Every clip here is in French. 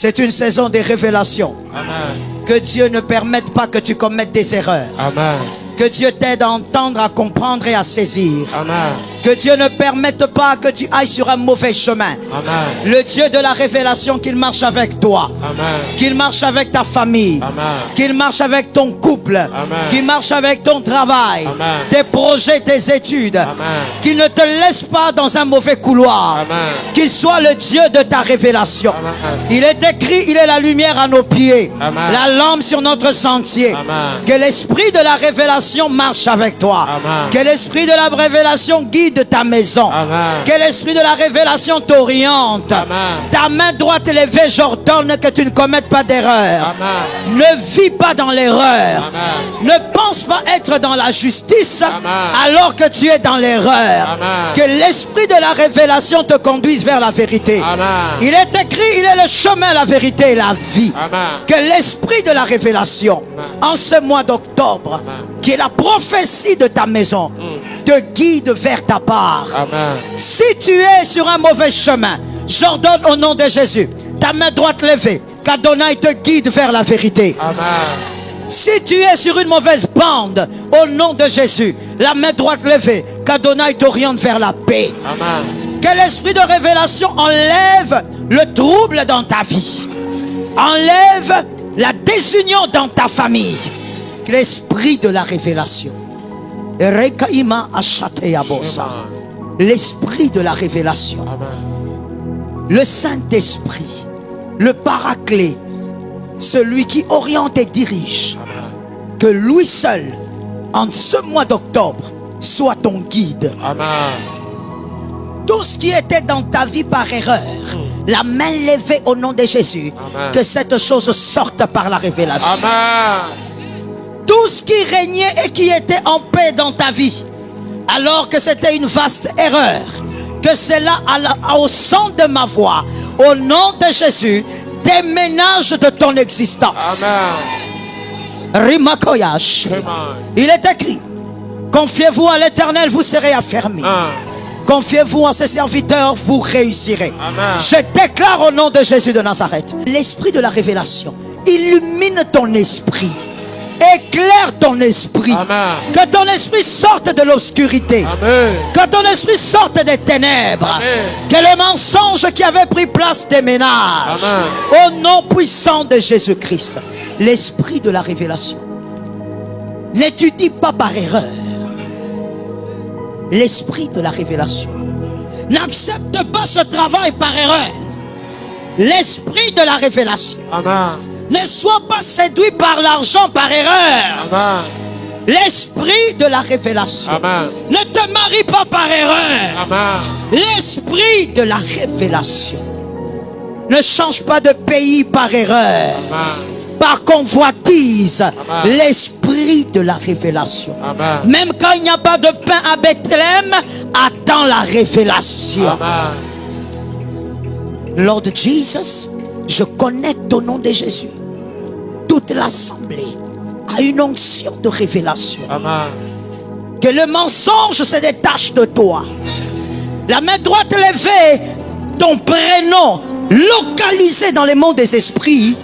C'est une saison de révélation. Amen. Que Dieu ne permette pas que tu commettes des erreurs. Amen. Que Dieu t'aide à entendre, à comprendre et à saisir. Amen. Que Dieu ne permette pas que tu ailles sur un mauvais chemin. Amen. Le Dieu de la révélation, qu'il marche avec toi. Amen. Qu'il marche avec ta famille. Amen. Qu'il marche avec ton couple. Amen. Qu'il marche avec ton travail. Amen. Tes projets, tes études. Amen. Qu'il ne te laisse pas dans un mauvais couloir. Amen. Qu'il soit le Dieu de ta révélation. Amen. Il est écrit, il est la lumière à nos pieds. Amen. La lampe sur notre sentier. Amen. Que l'esprit de la révélation marche avec toi. Amen. Que l'esprit de la révélation guide ta maison. Amen. Que l'esprit de la révélation t'oriente. Amen. Ta main droite élevée, j'ordonne que tu ne commettes pas d'erreur. Amen. Ne vis pas dans l'erreur. Amen. Ne pense pas être dans la justice Amen. alors que tu es dans l'erreur. Amen. Que l'esprit de la révélation te conduise vers la vérité. Amen. Il est écrit, il est le chemin, la vérité et la vie. Amen. Que l'esprit de la révélation, en ce mois d'octobre, qui est la prophétie de ta maison, te guide vers ta part. Amen. Si tu es sur un mauvais chemin, j'ordonne au nom de Jésus, ta main droite levée, qu'Adonai te guide vers la vérité. Amen. Si tu es sur une mauvaise bande, au nom de Jésus, la main droite levée, qu'Adonai t'oriente vers la paix. Amen. Que l'esprit de révélation enlève le trouble dans ta vie. Enlève la désunion dans ta famille. Que l'esprit de la révélation. L'esprit de la révélation. Amen. Le Saint-Esprit. Le Paraclet. Celui qui oriente et dirige. Amen. Que lui seul, en ce mois d'octobre, soit ton guide. Amen. Tout ce qui était dans ta vie par erreur, la main levée au nom de Jésus, Amen. que cette chose sorte par la révélation. Amen. Tout ce qui régnait et qui était en paix dans ta vie, alors que c'était une vaste erreur, que cela au son de ma voix, au nom de Jésus, déménage de ton existence. Amen. Rimakoyash. Amen. Il est écrit, confiez-vous à l'Éternel, vous serez affermis. Amen. Confiez-vous à ses serviteurs, vous réussirez. Amen. Je déclare au nom de Jésus de Nazareth, l'esprit de la révélation illumine ton esprit, éclaire ton esprit. Amen. Que ton esprit sorte de l'obscurité. Amen. Que ton esprit sorte des ténèbres. Amen. Que le mensonge qui avait pris place déménage. Amen. Au nom puissant de Jésus-Christ. L'esprit de la révélation n'étudie pas par erreur. L'esprit de la révélation n'accepte pas ce travail par erreur. L'esprit de la révélation. Amen. Ne sois pas séduit par l'argent par erreur. Amen. L'esprit de la révélation. Amen. Ne te marie pas par erreur. Amen. L'esprit de la révélation. Ne change pas de pays par erreur. Amen. Par convoitise. Amen. L'esprit de la révélation. Amen. Même quand il n'y a pas de pain à Bethléem, attends la révélation. Amen. Lord Jesus, je connecte au nom de Jésus toute l'assemblée à une onction de révélation. Amen. Que le mensonge se détache de toi. La main droite levée, ton prénom localisé dans les mondes des esprits.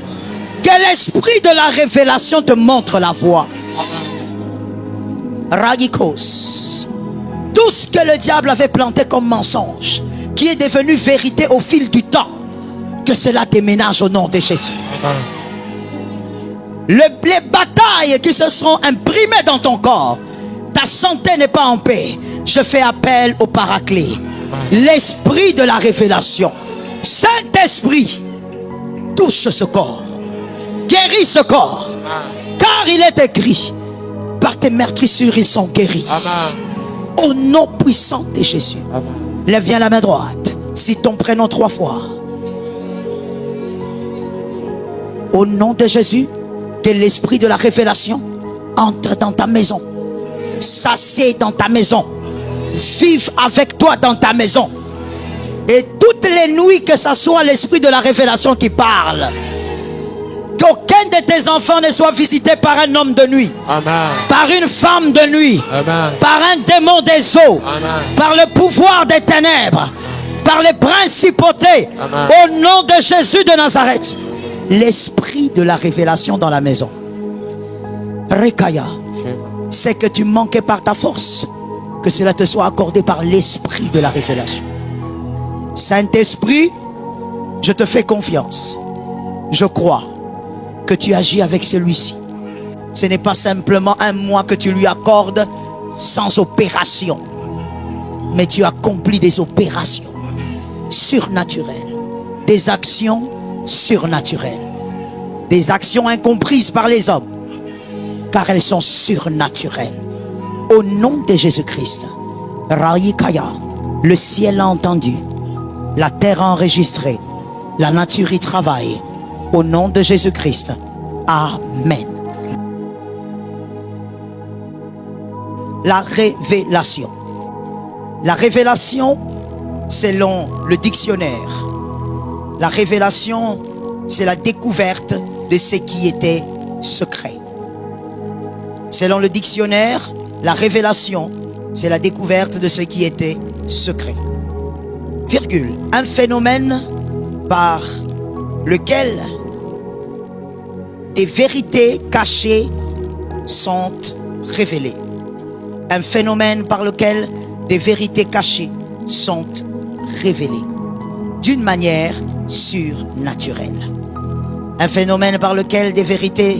Que l'esprit de la révélation te montre la voie. Ragikos. Tout ce que le diable avait planté comme mensonge, qui est devenu vérité au fil du temps, que cela déménage au nom de Jésus. Amen. Les batailles qui se seront imprimées dans ton corps, ta santé n'est pas en paix. Je fais appel au Paraclet, l'esprit de la révélation. Saint-Esprit, touche ce corps, guéris ce corps, car il est écrit, par tes meurtrissures ils sont guéris. Amen. Au nom puissant de Jésus. Amen. Lève bien la main droite, cite ton prénom 3 fois. Au nom de Jésus, que l'esprit de la révélation entre dans ta maison, s'assied dans ta maison, vive avec toi dans ta maison. Et toutes les nuits, que ce soit l'esprit de la révélation qui parle. Qu'aucun de tes enfants ne soit visité par un homme de nuit. Amen. Par une femme de nuit. Amen. Par un démon des eaux. Amen. Par le pouvoir des ténèbres. Par les principautés. Amen. Au nom de Jésus de Nazareth. l'esprit de la révélation dans la maison. Rekaya, c'est que tu manquais par ta force, que cela te soit accordé par l'esprit de la révélation. Saint-Esprit, je te fais confiance. Je crois que tu agis avec celui-ci. Ce n'est pas simplement un mois que tu lui accordes sans opération, mais tu accomplis des opérations surnaturelles, des actions surnaturelles, des actions incomprises par les hommes, car elles sont surnaturelles. Au nom de Jésus-Christ, Raïkaya, le ciel a entendu, la terre a enregistré, la nature y travaille. Au nom de Jésus-Christ, Amen. La révélation. La révélation, selon le dictionnaire, la révélation, c'est la découverte de ce qui était secret. Selon le dictionnaire, la révélation, c'est la découverte de ce qui était secret. Virgule. Un phénomène par lequel des vérités cachées sont révélées. Un phénomène par lequel des vérités cachées sont révélées d'une manière surnaturelle. Un phénomène par lequel des vérités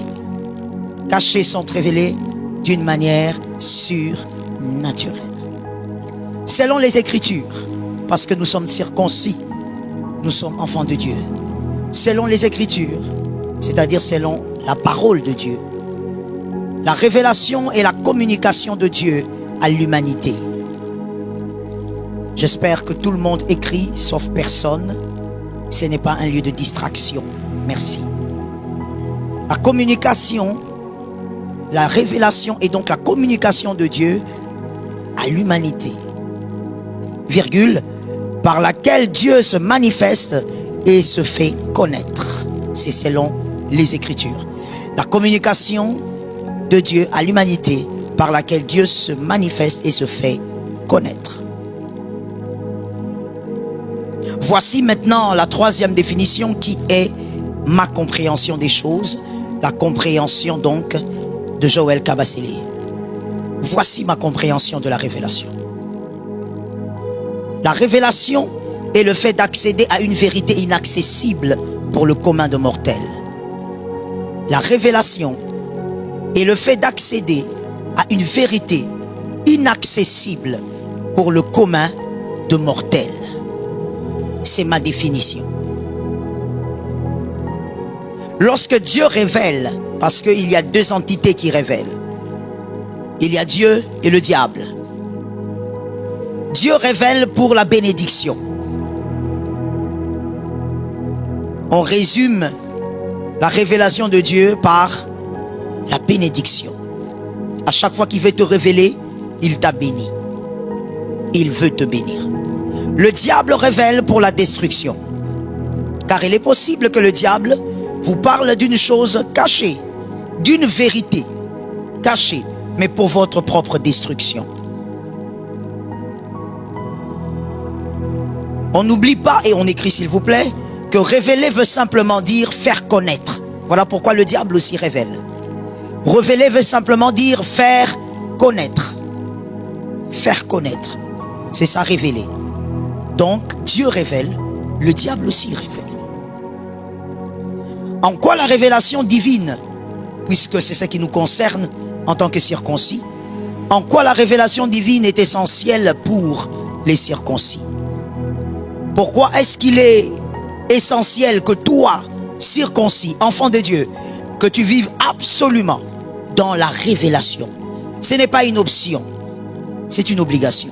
cachées sont révélées d'une manière surnaturelle. Selon les Écritures, parce que nous sommes circoncis, nous sommes enfants de Dieu. Selon les Écritures, c'est-à-dire selon la parole de Dieu, la révélation et la communication de Dieu à l'humanité. J'espère que tout le monde écrit, sauf personne. Ce n'est pas un lieu de distraction. Merci. La communication, la révélation et donc la communication de Dieu à l'humanité. Virgule, par laquelle Dieu se manifeste et se fait connaître. C'est selon les Écritures. La communication de Dieu à l'humanité par laquelle Dieu se manifeste et se fait connaître. Voici maintenant la troisième définition qui est ma compréhension des choses, la compréhension donc de Joël Kabasele. Voici ma compréhension de la révélation. La révélation est le fait d'accéder à une vérité inaccessible pour le commun de mortels. La révélation est le fait d'accéder à une vérité inaccessible pour le commun de mortels. C'est ma définition. Lorsque Dieu révèle, parce qu'il y a deux entités qui révèlent, il y a Dieu et le diable. Dieu révèle pour la bénédiction. On résume la révélation de Dieu par la bénédiction. À chaque fois qu'il veut te révéler, il t'a béni. Il veut te bénir. Le diable révèle pour la destruction. Car il est possible que le diable vous parle d'une chose cachée, d'une vérité cachée, mais pour votre propre destruction. On n'oublie pas, et on écrit s'il vous plaît, que révéler veut simplement dire faire connaître. Voilà pourquoi le diable aussi révèle. Révéler veut simplement dire faire connaître. Faire connaître. C'est ça, révéler. Donc, Dieu révèle, le diable aussi révèle. En quoi la révélation divine, puisque c'est ce qui nous concerne en tant que circoncis, en quoi la révélation divine est essentielle pour les circoncis? Pourquoi est-ce qu'il est essentiel que toi, circoncis, enfant de Dieu, que tu vives absolument dans la révélation? Ce n'est pas une option, c'est une obligation.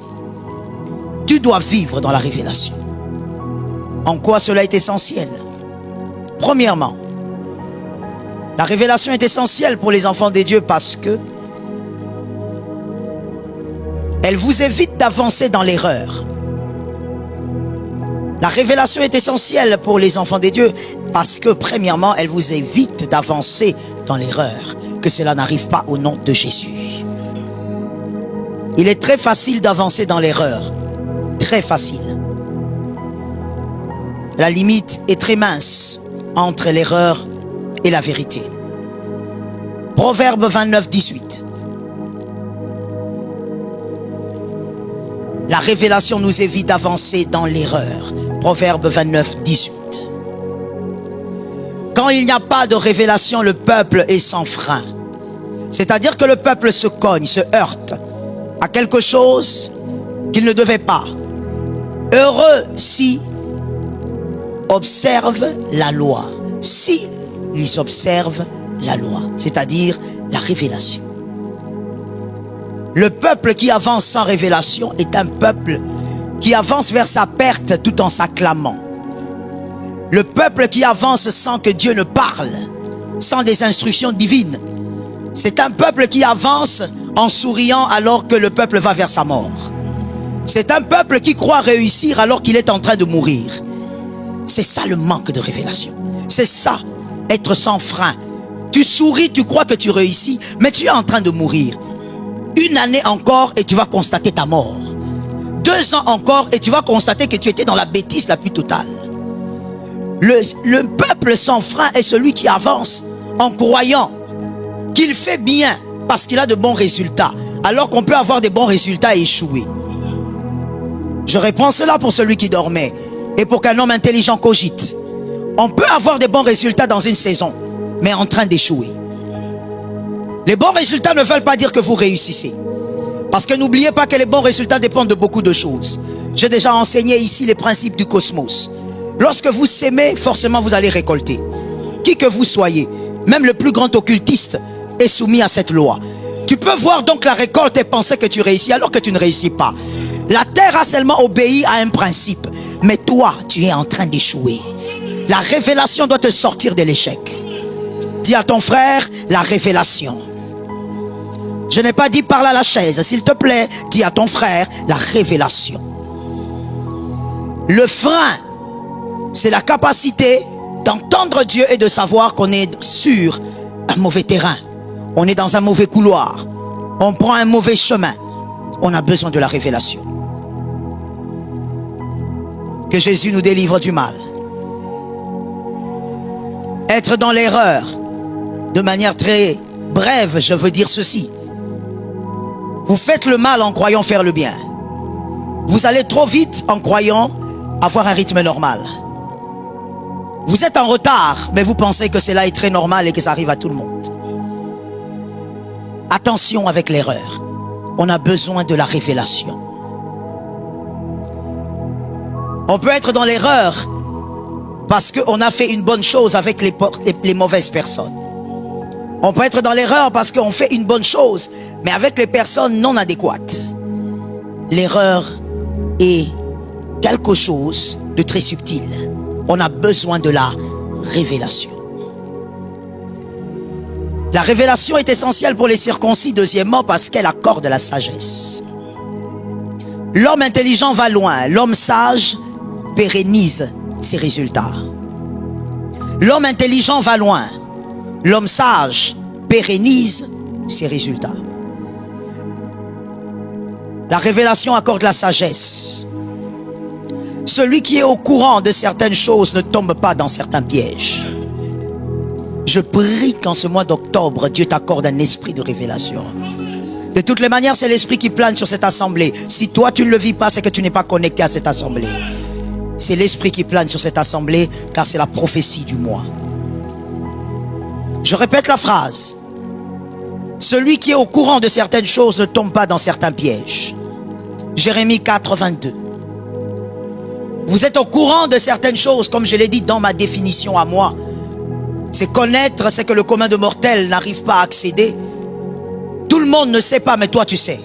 Tu dois vivre dans la révélation. En quoi cela est essentiel? Premièrement, la révélation est essentielle pour les enfants de Dieu parce que elle vous évite d'avancer dans l'erreur. La révélation est essentielle pour les enfants de Dieu parce que premièrement, elle vous évite d'avancer dans l'erreur. Que cela n'arrive pas au nom de Jésus. Il est très facile d'avancer dans l'erreur. Très facile. La limite est très mince entre l'erreur et la vérité. Proverbe 29, 18. La révélation nous évite d'avancer dans l'erreur. Proverbe 29, 18. Quand il n'y a pas de révélation, le peuple est sans frein. C'est-à-dire que le peuple se cogne, se heurte à quelque chose qu'il ne devait pas. Heureux si observent la loi. Si ils observent la loi, c'est-à-dire la révélation. Le peuple qui avance sans révélation est un peuple qui avance vers sa perte tout en s'acclamant. Le peuple qui avance sans que Dieu ne parle, sans des instructions divines, c'est un peuple qui avance en souriant alors que le peuple va vers sa mort. C'est un peuple qui croit réussir alors qu'il est en train de mourir. C'est ça le manque de révélation. C'est ça, être sans frein. Tu souris, tu crois que tu réussis, mais tu es en train de mourir. Une année encore et tu vas constater ta mort. 2 ans encore et tu vas constater que tu étais dans la bêtise la plus totale. Le peuple sans frein est celui qui avance en croyant qu'il fait bien parce qu'il a de bons résultats, alors qu'on peut avoir des bons résultats et échouer. Je reprends cela pour celui qui dormait et pour qu'un homme intelligent cogite. On peut avoir des bons résultats dans une saison, mais en train d'échouer. Les bons résultats ne veulent pas dire que vous réussissez. Parce que n'oubliez pas que les bons résultats dépendent de beaucoup de choses. J'ai déjà enseigné ici les principes du cosmos. Lorsque vous s'aimez, forcément vous allez récolter. Qui que vous soyez, même le plus grand occultiste est soumis à cette loi. Tu peux voir donc la récolte et penser que tu réussis alors que tu ne réussis pas. La terre a seulement obéi à un principe. Mais toi, tu es en train d'échouer. La révélation doit te sortir de l'échec. Dis à ton frère, la révélation. Je n'ai pas dit parle à la chaise, s'il te plaît. Dis à ton frère, la révélation. Le frein, c'est la capacité d'entendre Dieu et de savoir qu'on est sur un mauvais terrain. On est dans un mauvais couloir. On prend un mauvais chemin. On a besoin de la révélation. Que Jésus nous délivre du mal. Être dans l'erreur. De manière très brève, je veux dire ceci. Vous faites le mal en croyant faire le bien. Vous allez trop vite en croyant avoir un rythme normal. Vous êtes en retard, mais vous pensez que cela est très normal et que ça arrive à tout le monde. Attention avec l'erreur. On a besoin de la révélation. On peut être dans l'erreur parce qu'on a fait une bonne chose avec les mauvaises personnes. On peut être dans l'erreur parce qu'on fait une bonne chose, mais avec les personnes non adéquates. L'erreur est quelque chose de très subtil. On a besoin de la révélation. La révélation est essentielle pour les circoncis, deuxièmement, parce qu'elle accorde la sagesse. L'homme intelligent va loin, l'homme sage pérennise ses résultats. L'homme intelligent va loin, l'homme sage pérennise ses résultats. La révélation accorde la sagesse. Celui qui est au courant de certaines choses ne tombe pas dans certains pièges. Je prie qu'en ce mois d'octobre, Dieu t'accorde un esprit de révélation. De toutes les manières, c'est l'esprit qui plane sur cette assemblée. Si toi, tu ne le vis pas, c'est que tu n'es pas connecté à cette assemblée. C'est l'esprit qui plane sur cette assemblée, car c'est la prophétie du mois. Je répète la phrase. Celui qui est au courant de certaines choses ne tombe pas dans certains pièges. Jérémie 4, 22. Vous êtes au courant de certaines choses, comme je l'ai dit dans ma définition à moi. C'est connaître ce que le commun de mortels n'arrive pas à accéder. Tout le monde ne sait pas, mais toi tu sais.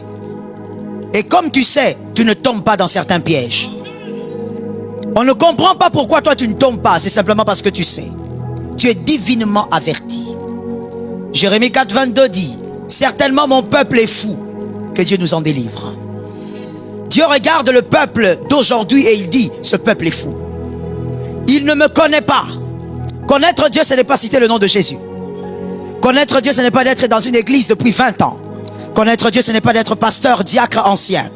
Et comme tu sais, tu ne tombes pas dans certains pièges. On ne comprend pas pourquoi toi tu ne tombes pas. C'est simplement parce que tu sais. Tu es divinement averti. Jérémie 4, 22 dit, certainement mon peuple est fou. Que Dieu nous en délivre. Dieu regarde le peuple d'aujourd'hui et il dit, ce peuple est fou. Il ne me connaît pas. Connaître Dieu, ce n'est pas citer le nom de Jésus. Connaître Dieu, ce n'est pas d'être dans une église depuis 20 ans. Connaître Dieu, ce n'est pas d'être pasteur, diacre ancien.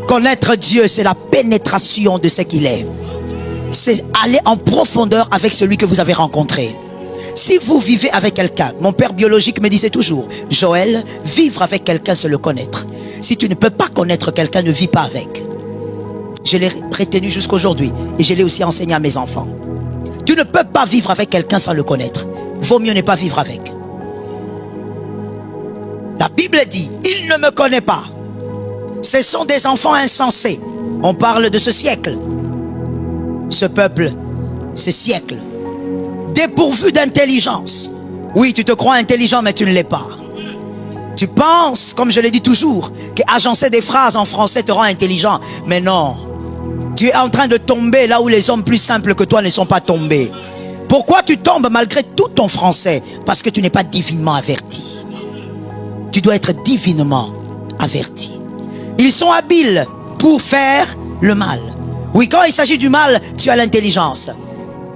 Connaître Dieu, c'est la pénétration de ce qu'il est. C'est aller en profondeur avec celui que vous avez rencontré. Si vous vivez avec quelqu'un, mon père biologique me disait toujours, Joël, vivre avec quelqu'un, c'est le connaître. Si tu ne peux pas connaître quelqu'un, ne vis pas avec. Je l'ai retenu jusqu'aujourd'hui et je l'ai aussi enseigné à mes enfants. Tu ne peux pas vivre avec quelqu'un sans le connaître. Vaut mieux ne pas vivre avec. La Bible dit, il ne me connaît pas. Ce sont des enfants insensés. On parle de ce siècle. Ce peuple, ce siècle. Dépourvu d'intelligence. Oui, tu te crois intelligent, mais tu ne l'es pas. Tu penses, comme je l'ai dit toujours, qu'agencer des phrases en français te rend intelligent. Mais non. Tu es en train de tomber là où les hommes plus simples que toi ne sont pas tombés. Pourquoi tu tombes malgré tout ton français? Parce que tu n'es pas divinement averti. Tu dois être divinement averti. Ils sont habiles pour faire le mal. Oui, quand il s'agit du mal, tu as l'intelligence.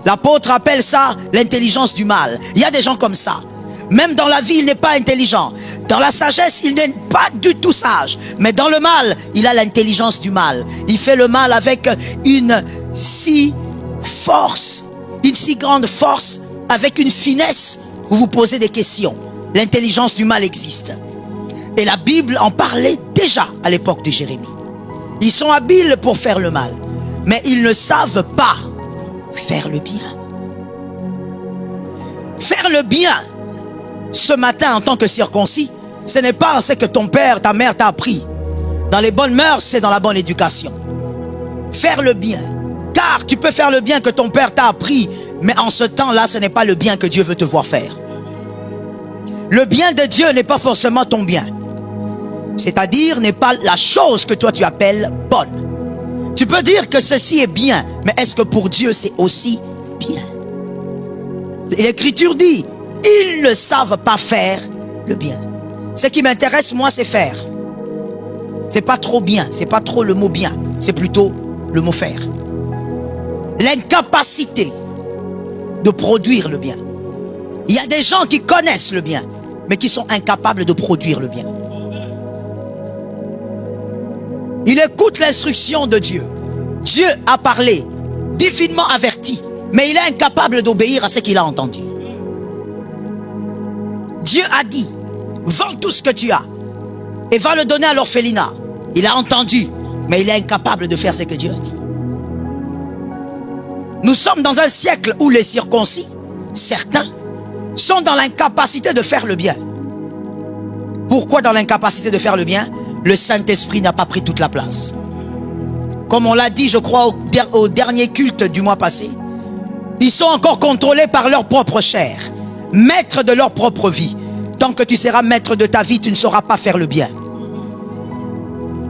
L'apôtre appelle ça l'intelligence du mal. Il y a des gens comme ça. Même dans la vie, il n'est pas intelligent. Dans la sagesse, il n'est pas du tout sage. Mais dans le mal, il a l'intelligence du mal. Il fait le mal avec une si grande force, avec une finesse. Vous vous posez des questions. L'intelligence du mal existe. Et la Bible en parlait déjà à l'époque de Jérémie. Ils sont habiles pour faire le mal. Mais ils ne savent pas faire le bien. Faire le bien, ce matin en tant que circoncis, ce n'est pas ce que ton père, ta mère t'a appris. Dans les bonnes mœurs, c'est dans la bonne éducation. Faire le bien. Car tu peux faire le bien que ton père t'a appris, mais en ce temps-là, ce n'est pas le bien que Dieu veut te voir faire. Le bien de Dieu n'est pas forcément ton bien. C'est-à-dire, n'est pas la chose que toi tu appelles bonne. Tu peux dire que ceci est bien, mais est-ce que pour Dieu c'est aussi bien? L'Écriture dit, ils ne savent pas faire le bien. Ce qui m'intéresse, moi, c'est faire. C'est pas trop bien, c'est pas trop le mot bien, c'est plutôt le mot faire. L'incapacité de produire le bien. Il y a des gens qui connaissent le bien, mais qui sont incapables de produire le bien. Il écoute l'instruction de Dieu. Dieu a parlé, divinement averti, mais il est incapable d'obéir à ce qu'il a entendu. Dieu a dit, vends tout ce que tu as et va le donner à l'orphelinat. Il a entendu, mais il est incapable de faire ce que Dieu a dit. Nous sommes dans un siècle où les circoncis, certains, sont dans l'incapacité de faire le bien. Pourquoi dans l'incapacité de faire le bien? Le Saint-Esprit n'a pas pris toute la place. Comme on l'a dit, je crois, au dernier culte du mois passé, ils sont encore contrôlés par leur propre chair, maîtres de leur propre vie. Tant que tu seras maître de ta vie, tu ne sauras pas faire le bien.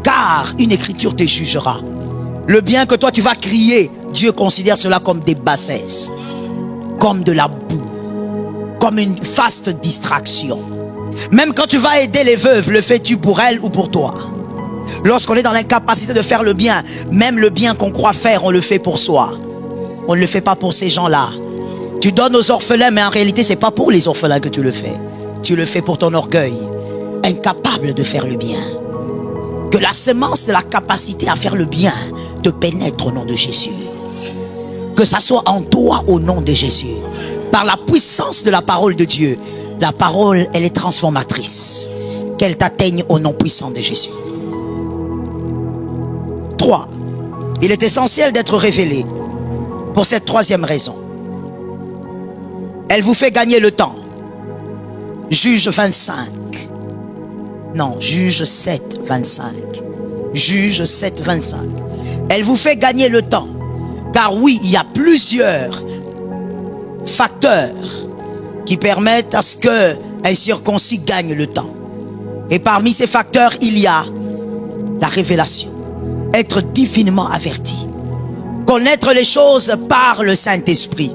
Car une écriture te jugera. Le bien que toi tu vas crier, Dieu considère cela comme des bassesses, comme de la boue, comme une vaste distraction. Même quand tu vas aider les veuves, le fais-tu pour elles ou pour toi? Lorsqu'on est dans l'incapacité de faire le bien, même le bien qu'on croit faire, on le fait pour soi. On ne le fait pas pour ces gens-là. Tu donnes aux orphelins, mais en réalité, ce n'est pas pour les orphelins que tu le fais. Tu le fais pour ton orgueil, incapable de faire le bien. Que la semence de la capacité à faire le bien te pénètre au nom de Jésus. Que ça soit en toi au nom de Jésus. Par la puissance de la parole de Dieu, la parole, elle est transformatrice. Qu'elle t'atteigne au nom puissant de Jésus. 3. Il est essentiel d'être révélé pour cette troisième raison. Elle vous fait gagner le temps. Juge 25. Non, Juge 7, 25. Juge 7, 25. Elle vous fait gagner le temps. Car oui, il y a plusieurs facteurs qui permettent à ce qu'un circoncis gagne le temps. Et parmi ces facteurs, il y a la révélation. Être divinement averti. Connaître les choses par le Saint-Esprit.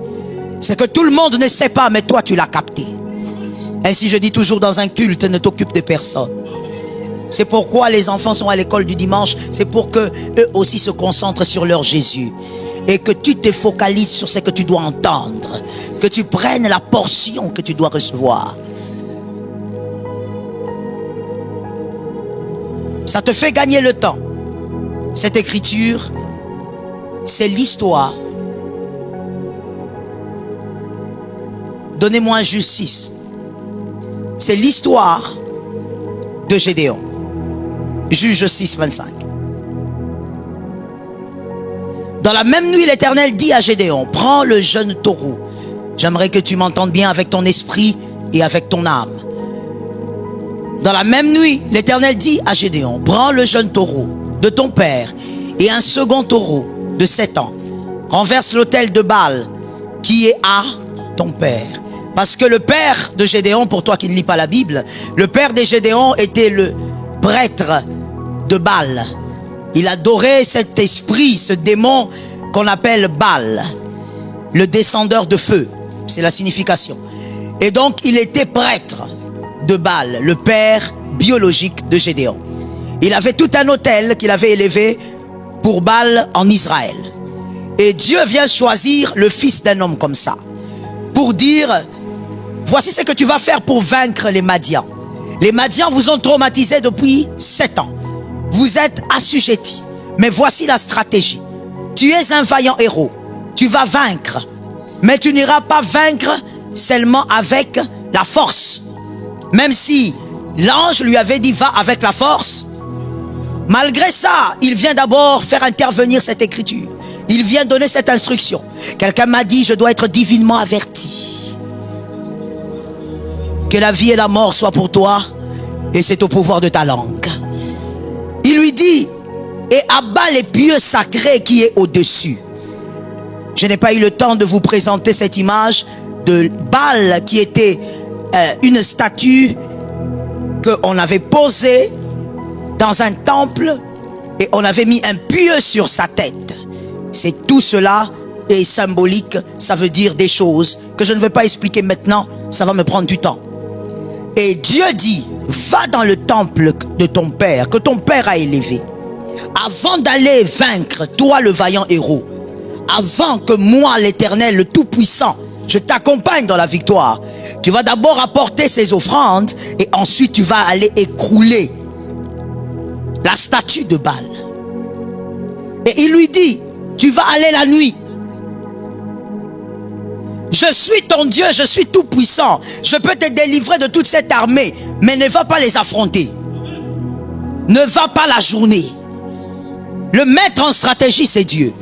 C'est que tout le monde ne sait pas, mais toi tu l'as capté. Ainsi je dis toujours dans un culte, ne t'occupe de personne. C'est pourquoi les enfants sont à l'école du dimanche. C'est pour que eux aussi se concentrent sur leur Jésus. Et que tu te focalises sur ce que tu dois entendre. Que tu prennes la portion que tu dois recevoir. Ça te fait gagner le temps. Cette écriture, c'est l'histoire Donnez-moi juste 6. C'est l'histoire de Gédéon. Juge 6, 25. Dans la même nuit, l'Éternel dit à Gédéon, prends le jeune taureau. J'aimerais que tu m'entendes bien avec ton esprit et avec ton âme. Dans la même nuit, l'Éternel dit à Gédéon, prends le jeune taureau de ton père et un second taureau de 7 ans. Renverse l'autel de Baal qui est à ton père. Parce que le père de Gédéon, pour toi qui ne lis pas la Bible, le père de Gédéon était le prêtre de Baal. Il adorait cet esprit, ce démon qu'on appelle Baal, le descendeur de feu. C'est la signification. Et donc, il était prêtre de Baal, le père biologique de Gédéon. Il avait tout un autel qu'il avait élevé pour Baal en Israël. Et Dieu vient choisir le fils d'un homme comme ça, pour dire, voici ce que tu vas faire pour vaincre les Madians. Les Madians vous ont traumatisé depuis 7 ans. Vous êtes assujettis. Mais voici la stratégie. Tu es un vaillant héros. Tu vas vaincre. Mais tu n'iras pas vaincre seulement avec la force. Même si l'ange lui avait dit va avec la force. Malgré ça, il vient d'abord faire intervenir cette écriture. Il vient donner cette instruction. Quelqu'un m'a dit, je dois être divinement averti. Que la vie et la mort soient pour toi, et c'est au pouvoir de ta langue. Il lui dit, et abat les pieux sacrés qui est au-dessus. Je n'ai pas eu le temps de vous présenter cette image de Baal qui était une statue qu'on avait posée dans un temple et on avait mis un pieu sur sa tête. C'est tout cela est symbolique, ça veut dire des choses que je ne vais pas expliquer maintenant, ça va me prendre du temps. Et Dieu dit, va dans le temple de ton père, que ton père a élevé. Avant d'aller vaincre, toi le vaillant héros, avant que moi l'Éternel, le Tout-Puissant, je t'accompagne dans la victoire, tu vas d'abord apporter ces offrandes et ensuite tu vas aller écrouler la statue de Baal. Et il lui dit, tu vas aller la nuit. Je suis ton Dieu, je suis tout puissant. Je peux te délivrer de toute cette armée, mais ne va pas les affronter. Ne va pas la journée. Le maître en stratégie, c'est Dieu.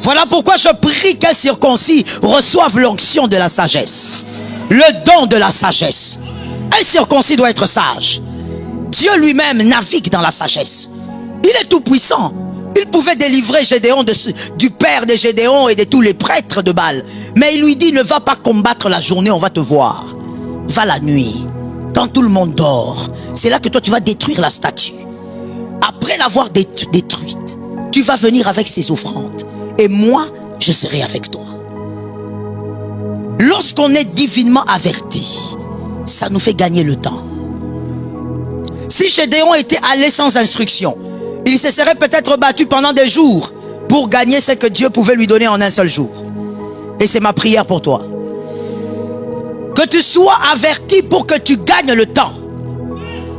Voilà pourquoi je prie qu'un circoncis reçoive l'onction de la sagesse. Le don de la sagesse. Un circoncis doit être sage. Dieu lui-même navigue dans la sagesse. Il est tout puissant. Il pouvait délivrer Gédéon du père de Gédéon et de tous les prêtres de Baal. Mais il lui dit, ne va pas combattre la journée, on va te voir. Va la nuit, quand tout le monde dort. C'est là que toi tu vas détruire la statue. Après l'avoir détruite, tu vas venir avec ses offrandes. Et moi, je serai avec toi. Lorsqu'on est divinement averti, ça nous fait gagner le temps. Si Gédéon était allé sans instruction, il se serait peut-être battu pendant des jours pour gagner ce que Dieu pouvait lui donner en un seul jour. Et c'est ma prière pour toi. Que tu sois averti pour que tu gagnes le temps.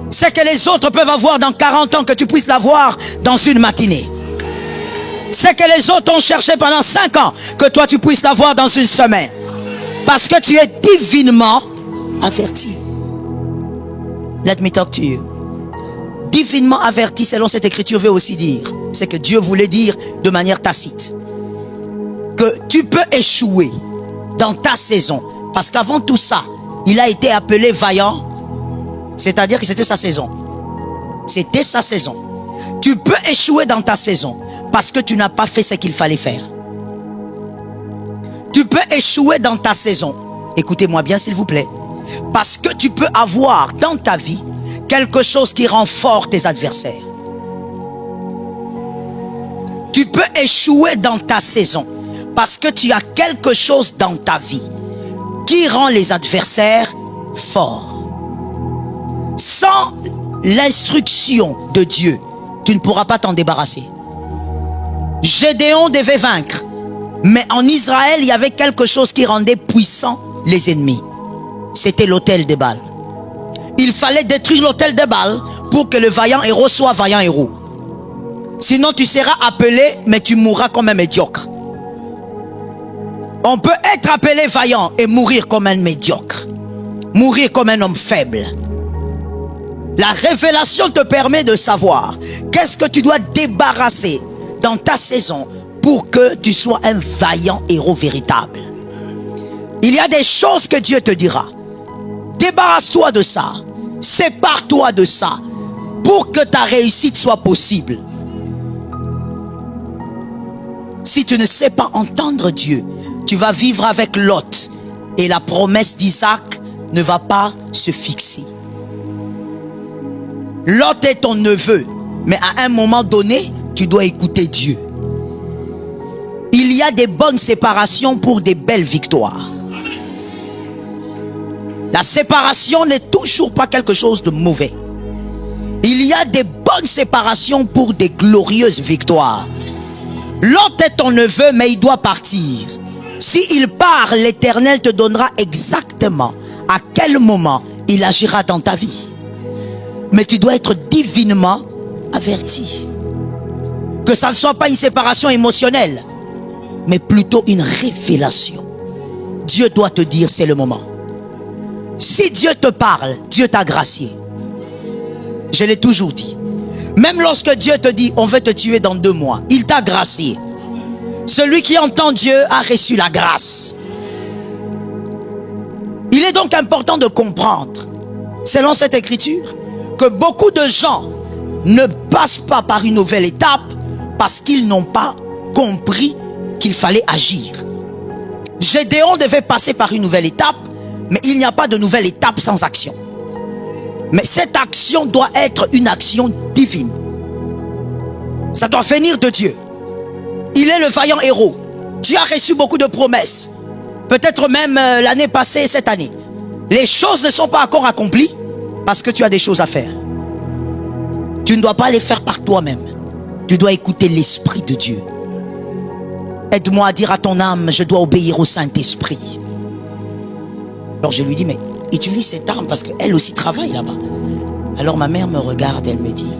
Ce que les autres peuvent avoir dans 40 ans, que tu puisses l'avoir dans une matinée. Ce que les autres ont cherché pendant 5 ans, que toi tu puisses l'avoir dans une semaine. Parce que tu es divinement averti. Let me talk to you. Divinement averti, selon cette écriture, veut aussi dire, c'est que Dieu voulait dire de manière tacite, que tu peux échouer dans ta saison. Parce qu'avant tout ça, il a été appelé vaillant, c'est-à-dire que c'était sa saison. C'était sa saison. Tu peux échouer dans ta saison parce que tu n'as pas fait ce qu'il fallait faire. Tu peux échouer dans ta saison, écoutez-moi bien s'il vous plaît, parce que tu peux avoir dans ta vie quelque chose qui rend fort tes adversaires. Tu peux échouer dans ta saison parce que tu as quelque chose dans ta vie qui rend les adversaires forts. Sans l'instruction de Dieu, tu ne pourras pas t'en débarrasser. Gédéon devait vaincre, mais en Israël, il y avait quelque chose qui rendait puissants les ennemis. C'était l'autel de Baal. Il fallait détruire l'autel de Baal pour que le vaillant héros soit vaillant héros. Sinon tu seras appelé, mais tu mourras comme un médiocre. On peut être appelé vaillant et mourir comme un médiocre. Mourir comme un homme faible. La révélation te permet de savoir qu'est-ce que tu dois débarrasser dans ta saison pour que tu sois un vaillant héros véritable. Il y a des choses que Dieu te dira. Débarrasse-toi de ça. Sépare-toi de ça pour que ta réussite soit possible. Si tu ne sais pas entendre Dieu, tu vas vivre avec Lot et la promesse d'Isaac ne va pas se fixer. Lot est ton neveu, mais à un moment donné, tu dois écouter Dieu. Il y a des bonnes séparations pour des belles victoires. La séparation n'est toujours pas quelque chose de mauvais. Il y a des bonnes séparations pour des glorieuses victoires. Lot est ton neveu, mais il doit partir. S'il part, l'Éternel te donnera exactement à quel moment il agira dans ta vie. Mais tu dois être divinement averti. Que ça ne soit pas une séparation émotionnelle, mais plutôt une révélation. Dieu doit te dire c'est le moment. Si Dieu te parle, Dieu t'a gracié. Je l'ai toujours dit. Même lorsque Dieu te dit on veut te tuer dans 2 mois, il t'a gracié. Celui qui entend Dieu a reçu la grâce. Il est donc important de comprendre, selon cette écriture, que beaucoup de gens ne passent pas par une nouvelle étape parce qu'ils n'ont pas compris qu'il fallait agir. Gédéon devait passer par une nouvelle étape, mais il n'y a pas de nouvelle étape sans action. Mais cette action doit être une action divine. Ça doit venir de Dieu. Il est le vaillant héros. Tu as reçu beaucoup de promesses. Peut-être même l'année passée, cette année. Les choses ne sont pas encore accomplies parce que tu as des choses à faire. Tu ne dois pas les faire par toi-même. Tu dois écouter l'Esprit de Dieu. Aide-moi à dire à ton âme, je dois obéir au Saint-Esprit. Alors je lui dis, mais utilise cette arme parce qu'elle aussi travaille là-bas. Alors ma mère me regarde, elle me dit,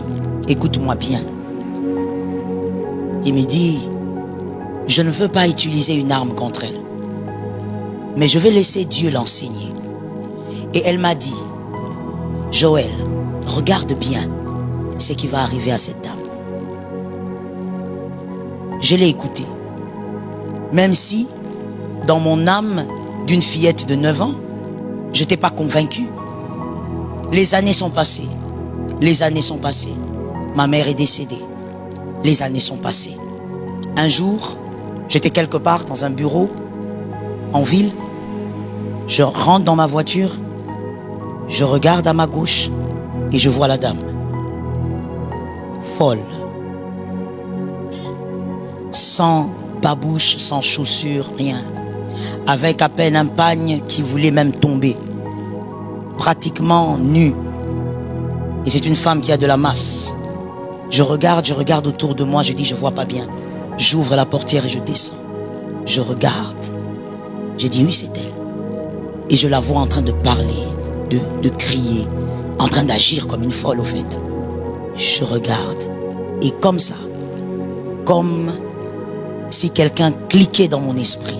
écoute-moi bien. Il me dit, je ne veux pas utiliser une arme contre elle, mais je vais laisser Dieu l'enseigner. Et elle m'a dit, Joël, regarde bien ce qui va arriver à cette dame. Je l'ai écouté. Même si, dans mon âme d'une fillette de 9 ans, je n'étais pas convaincu. Les années sont passées. Les années sont passées. Ma mère est décédée. Les années sont passées. Un jour, j'étais quelque part dans un bureau, en ville. Je rentre dans ma voiture. Je regarde à ma gauche et je vois la dame. Folle. Sans babouche, sans chaussures, rien. Avec à peine un pagne qui voulait même tomber. Pratiquement nue. Et c'est une femme qui a de la masse. Je regarde autour de moi, je dis je vois pas bien. J'ouvre la portière et je descends. Je regarde. J'ai dit oui, c'est elle. Et je la vois en train de parler, de crier, en train d'agir comme une folle au fait. Je regarde. Et comme ça, comme si quelqu'un cliquait dans mon esprit,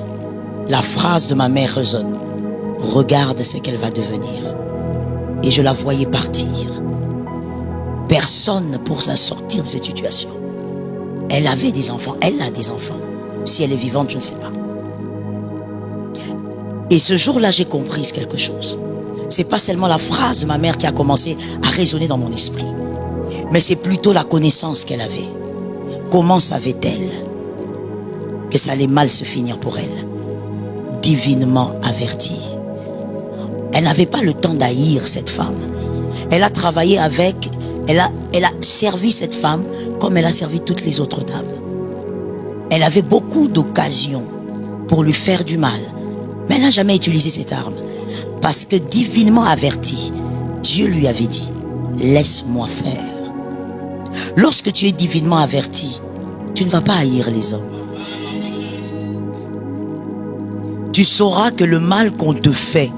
la phrase de ma mère résonne. Regarde ce qu'elle va devenir. Et je la voyais partir. Personne pour la sortir de cette situation. Elle avait des enfants, elle a des enfants. Si elle est vivante, je ne sais pas. Et ce jour-là, j'ai compris quelque chose. C'est pas seulement la phrase de ma mère qui a commencé à résonner dans mon esprit, mais c'est plutôt la connaissance qu'elle avait. Comment savait-elle que ça allait mal se finir pour elle? Divinement avertie. Elle n'avait pas le temps d'haïr cette femme. Elle a travaillé avec, elle a servi cette femme comme elle a servi toutes les autres dames. Elle avait beaucoup d'occasions pour lui faire du mal, mais elle n'a jamais utilisé cette arme. Parce que divinement avertie, Dieu lui avait dit, laisse-moi faire. Lorsque tu es divinement averti, tu ne vas pas haïr les hommes. Tu sauras que le mal qu'on te fait,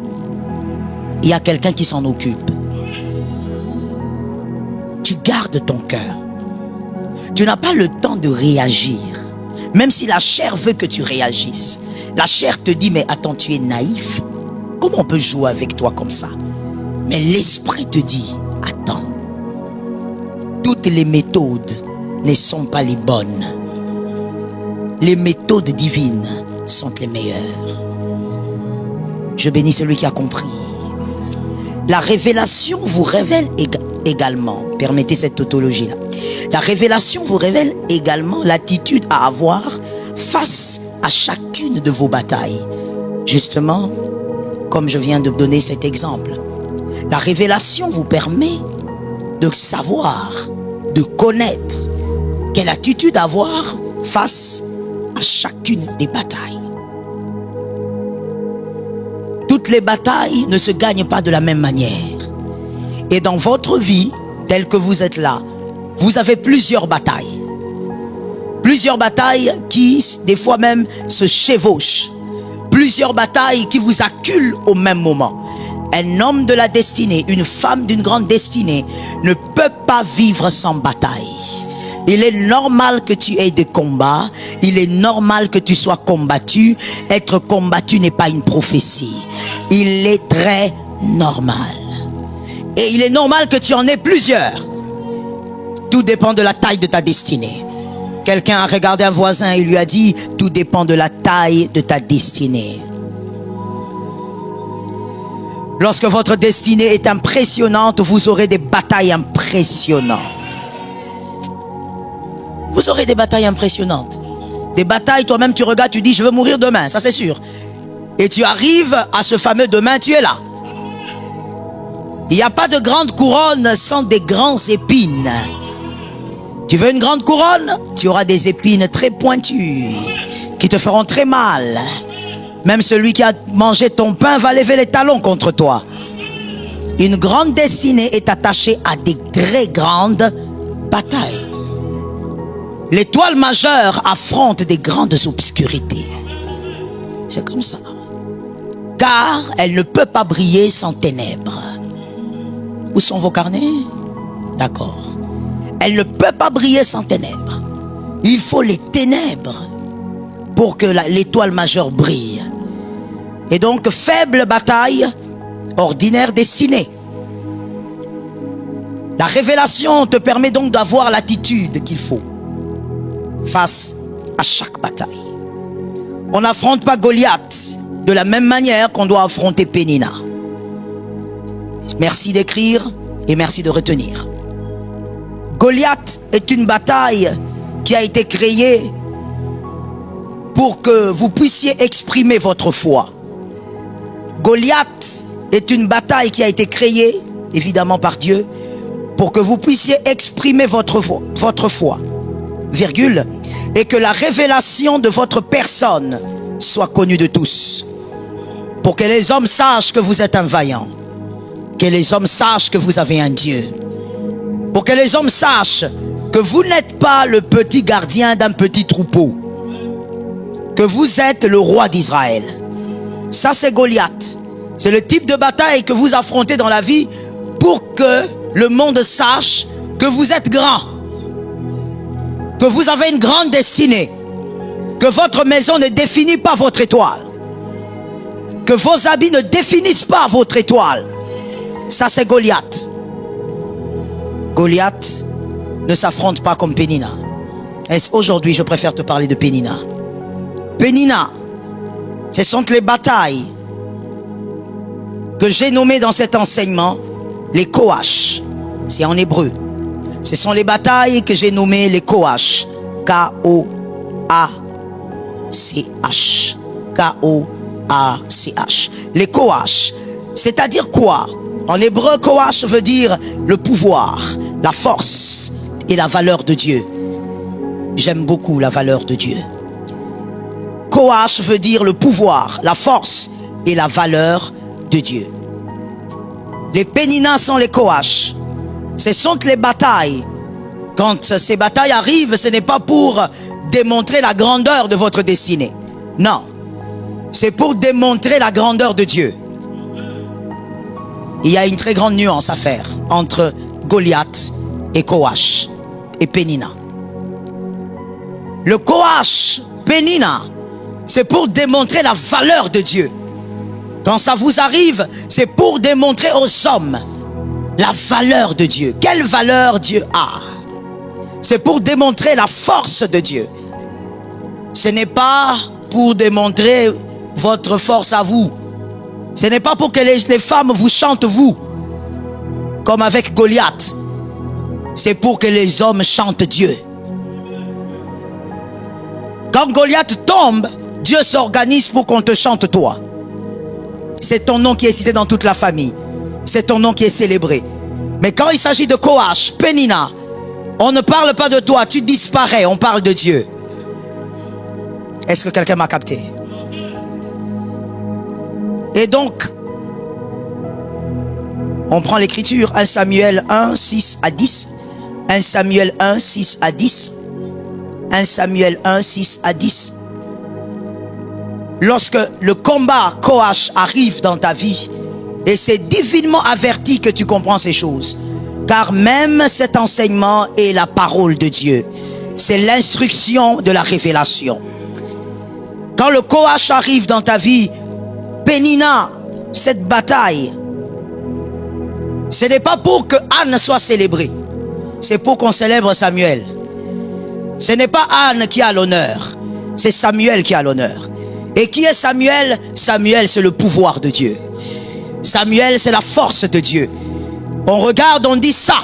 il y a quelqu'un qui s'en occupe. Tu gardes ton cœur. Tu n'as pas le temps de réagir. Même si la chair veut que tu réagisses. La chair te dit, mais attends, tu es naïf. Comment on peut jouer avec toi comme ça? Mais l'esprit te dit, attends. Toutes les méthodes ne sont pas les bonnes. Les méthodes divines sont les meilleures. Je bénis celui qui a compris. La révélation vous révèle également, permettez cette tautologie-là. La révélation vous révèle également l'attitude à avoir face à chacune de vos batailles. Justement, comme je viens de donner cet exemple. La révélation vous permet de savoir, de connaître quelle attitude avoir face à chacune des batailles. Toutes les batailles ne se gagnent pas de la même manière. Et dans votre vie, telle que vous êtes là, vous avez plusieurs batailles. Plusieurs batailles qui, des fois même, se chevauchent. Plusieurs batailles qui vous acculent au même moment. Un homme de la destinée, une femme d'une grande destinée ne peut pas vivre sans bataille. Il est normal que tu aies des combats. Il est normal que tu sois combattu. Être combattu n'est pas une prophétie. Il est très normal. Et il est normal que tu en aies plusieurs. Tout dépend de la taille de ta destinée. Quelqu'un a regardé un voisin et lui a dit, tout dépend de la taille de ta destinée. Lorsque votre destinée est impressionnante, vous aurez des batailles impressionnantes. Vous aurez des batailles impressionnantes. Des batailles, toi-même tu regardes, tu dis, je veux mourir demain, ça c'est sûr. Et tu arrives à ce fameux demain, tu es là. Il n'y a pas de grande couronne sans des grands épines. Tu veux une grande couronne? Tu auras des épines très pointues qui te feront très mal. Même celui qui a mangé ton pain va lever les talons contre toi. Une grande destinée est attachée à des très grandes batailles. L'étoile majeure affronte des grandes obscurités. C'est comme ça. Car elle ne peut pas briller sans ténèbres. Où sont vos carnets? D'accord. Elle ne peut pas briller sans ténèbres. Il faut les ténèbres pour que l'étoile majeure brille. Et donc, faible bataille, ordinaire destinée. La révélation te permet donc d'avoir l'attitude qu'il faut face à chaque bataille. On n'affronte pas Goliath de la même manière qu'on doit affronter Pénina. Merci d'écrire et merci de retenir. Goliath est une bataille qui a été créée pour que vous puissiez exprimer votre foi. Goliath est une bataille qui a été créée, évidemment par Dieu, pour que vous puissiez exprimer votre foi, virgule, et que la révélation de votre personne soit connue de tous. Pour que les hommes sachent que vous êtes un vaillant. Que les hommes sachent que vous avez un Dieu. Pour que les hommes sachent que vous n'êtes pas le petit gardien d'un petit troupeau. Que vous êtes le roi d'Israël. Ça c'est Goliath. C'est le type de bataille que vous affrontez dans la vie pour que le monde sache que vous êtes grand. Que vous avez une grande destinée. Que votre maison ne définit pas votre étoile. Que vos habits ne définissent pas votre étoile. Ça c'est Goliath. Goliath ne s'affronte pas comme Pénina. Aujourd'hui, je préfère te parler de Pénina. Pénina, ce sont les batailles que j'ai nommées dans cet enseignement, les Koach. C'est en hébreu. Ce sont les batailles que j'ai nommées les Koach. K-O-A-C-H. K-O-A-C-H. Les Koach. C'est-à-dire quoi? En hébreu, Koach veut dire le pouvoir, la force et la valeur de Dieu. J'aime beaucoup la valeur de Dieu. Koach veut dire le pouvoir, la force et la valeur de Dieu. Les Péninas sont les Koach. Ce sont les batailles. Quand ces batailles arrivent, ce n'est pas pour démontrer la grandeur de votre destinée. Non. C'est pour démontrer la grandeur de Dieu. Il y a une très grande nuance à faire entre Goliath et Koach et Pénina. Le Koach, Pénina, c'est pour démontrer la valeur de Dieu. Quand ça vous arrive, c'est pour démontrer aux hommes la valeur de Dieu. Quelle valeur Dieu a? C'est pour démontrer la force de Dieu. Ce n'est pas pour démontrer votre force à vous. Ce n'est pas pour que les femmes vous chantent vous, comme avec Goliath. C'est pour que les hommes chantent Dieu. Quand Goliath tombe, Dieu s'organise pour qu'on te chante toi. C'est ton nom qui est cité dans toute la famille. C'est ton nom qui est célébré. Mais quand il s'agit de Koach, Pénina, on ne parle pas de toi, tu disparais, on parle de Dieu. Est-ce que quelqu'un m'a capté? Et donc, on prend l'écriture, 1 Samuel 1, 6 à 10. 1 Samuel 1, 6 à 10. 1 Samuel 1, 6 à 10. Lorsque le combat Koach arrive dans ta vie, et c'est divinement averti que tu comprends ces choses, car même cet enseignement est la parole de Dieu. C'est l'instruction de la révélation. Quand le Koach arrive dans ta vie, Pénina, cette bataille, ce n'est pas pour que Anne soit célébrée, c'est pour qu'on célèbre Samuel. Ce n'est pas Anne qui a l'honneur, c'est Samuel qui a l'honneur. Et qui est Samuel? Samuel, c'est le pouvoir de Dieu. Samuel, c'est la force de Dieu. On regarde, on dit ça,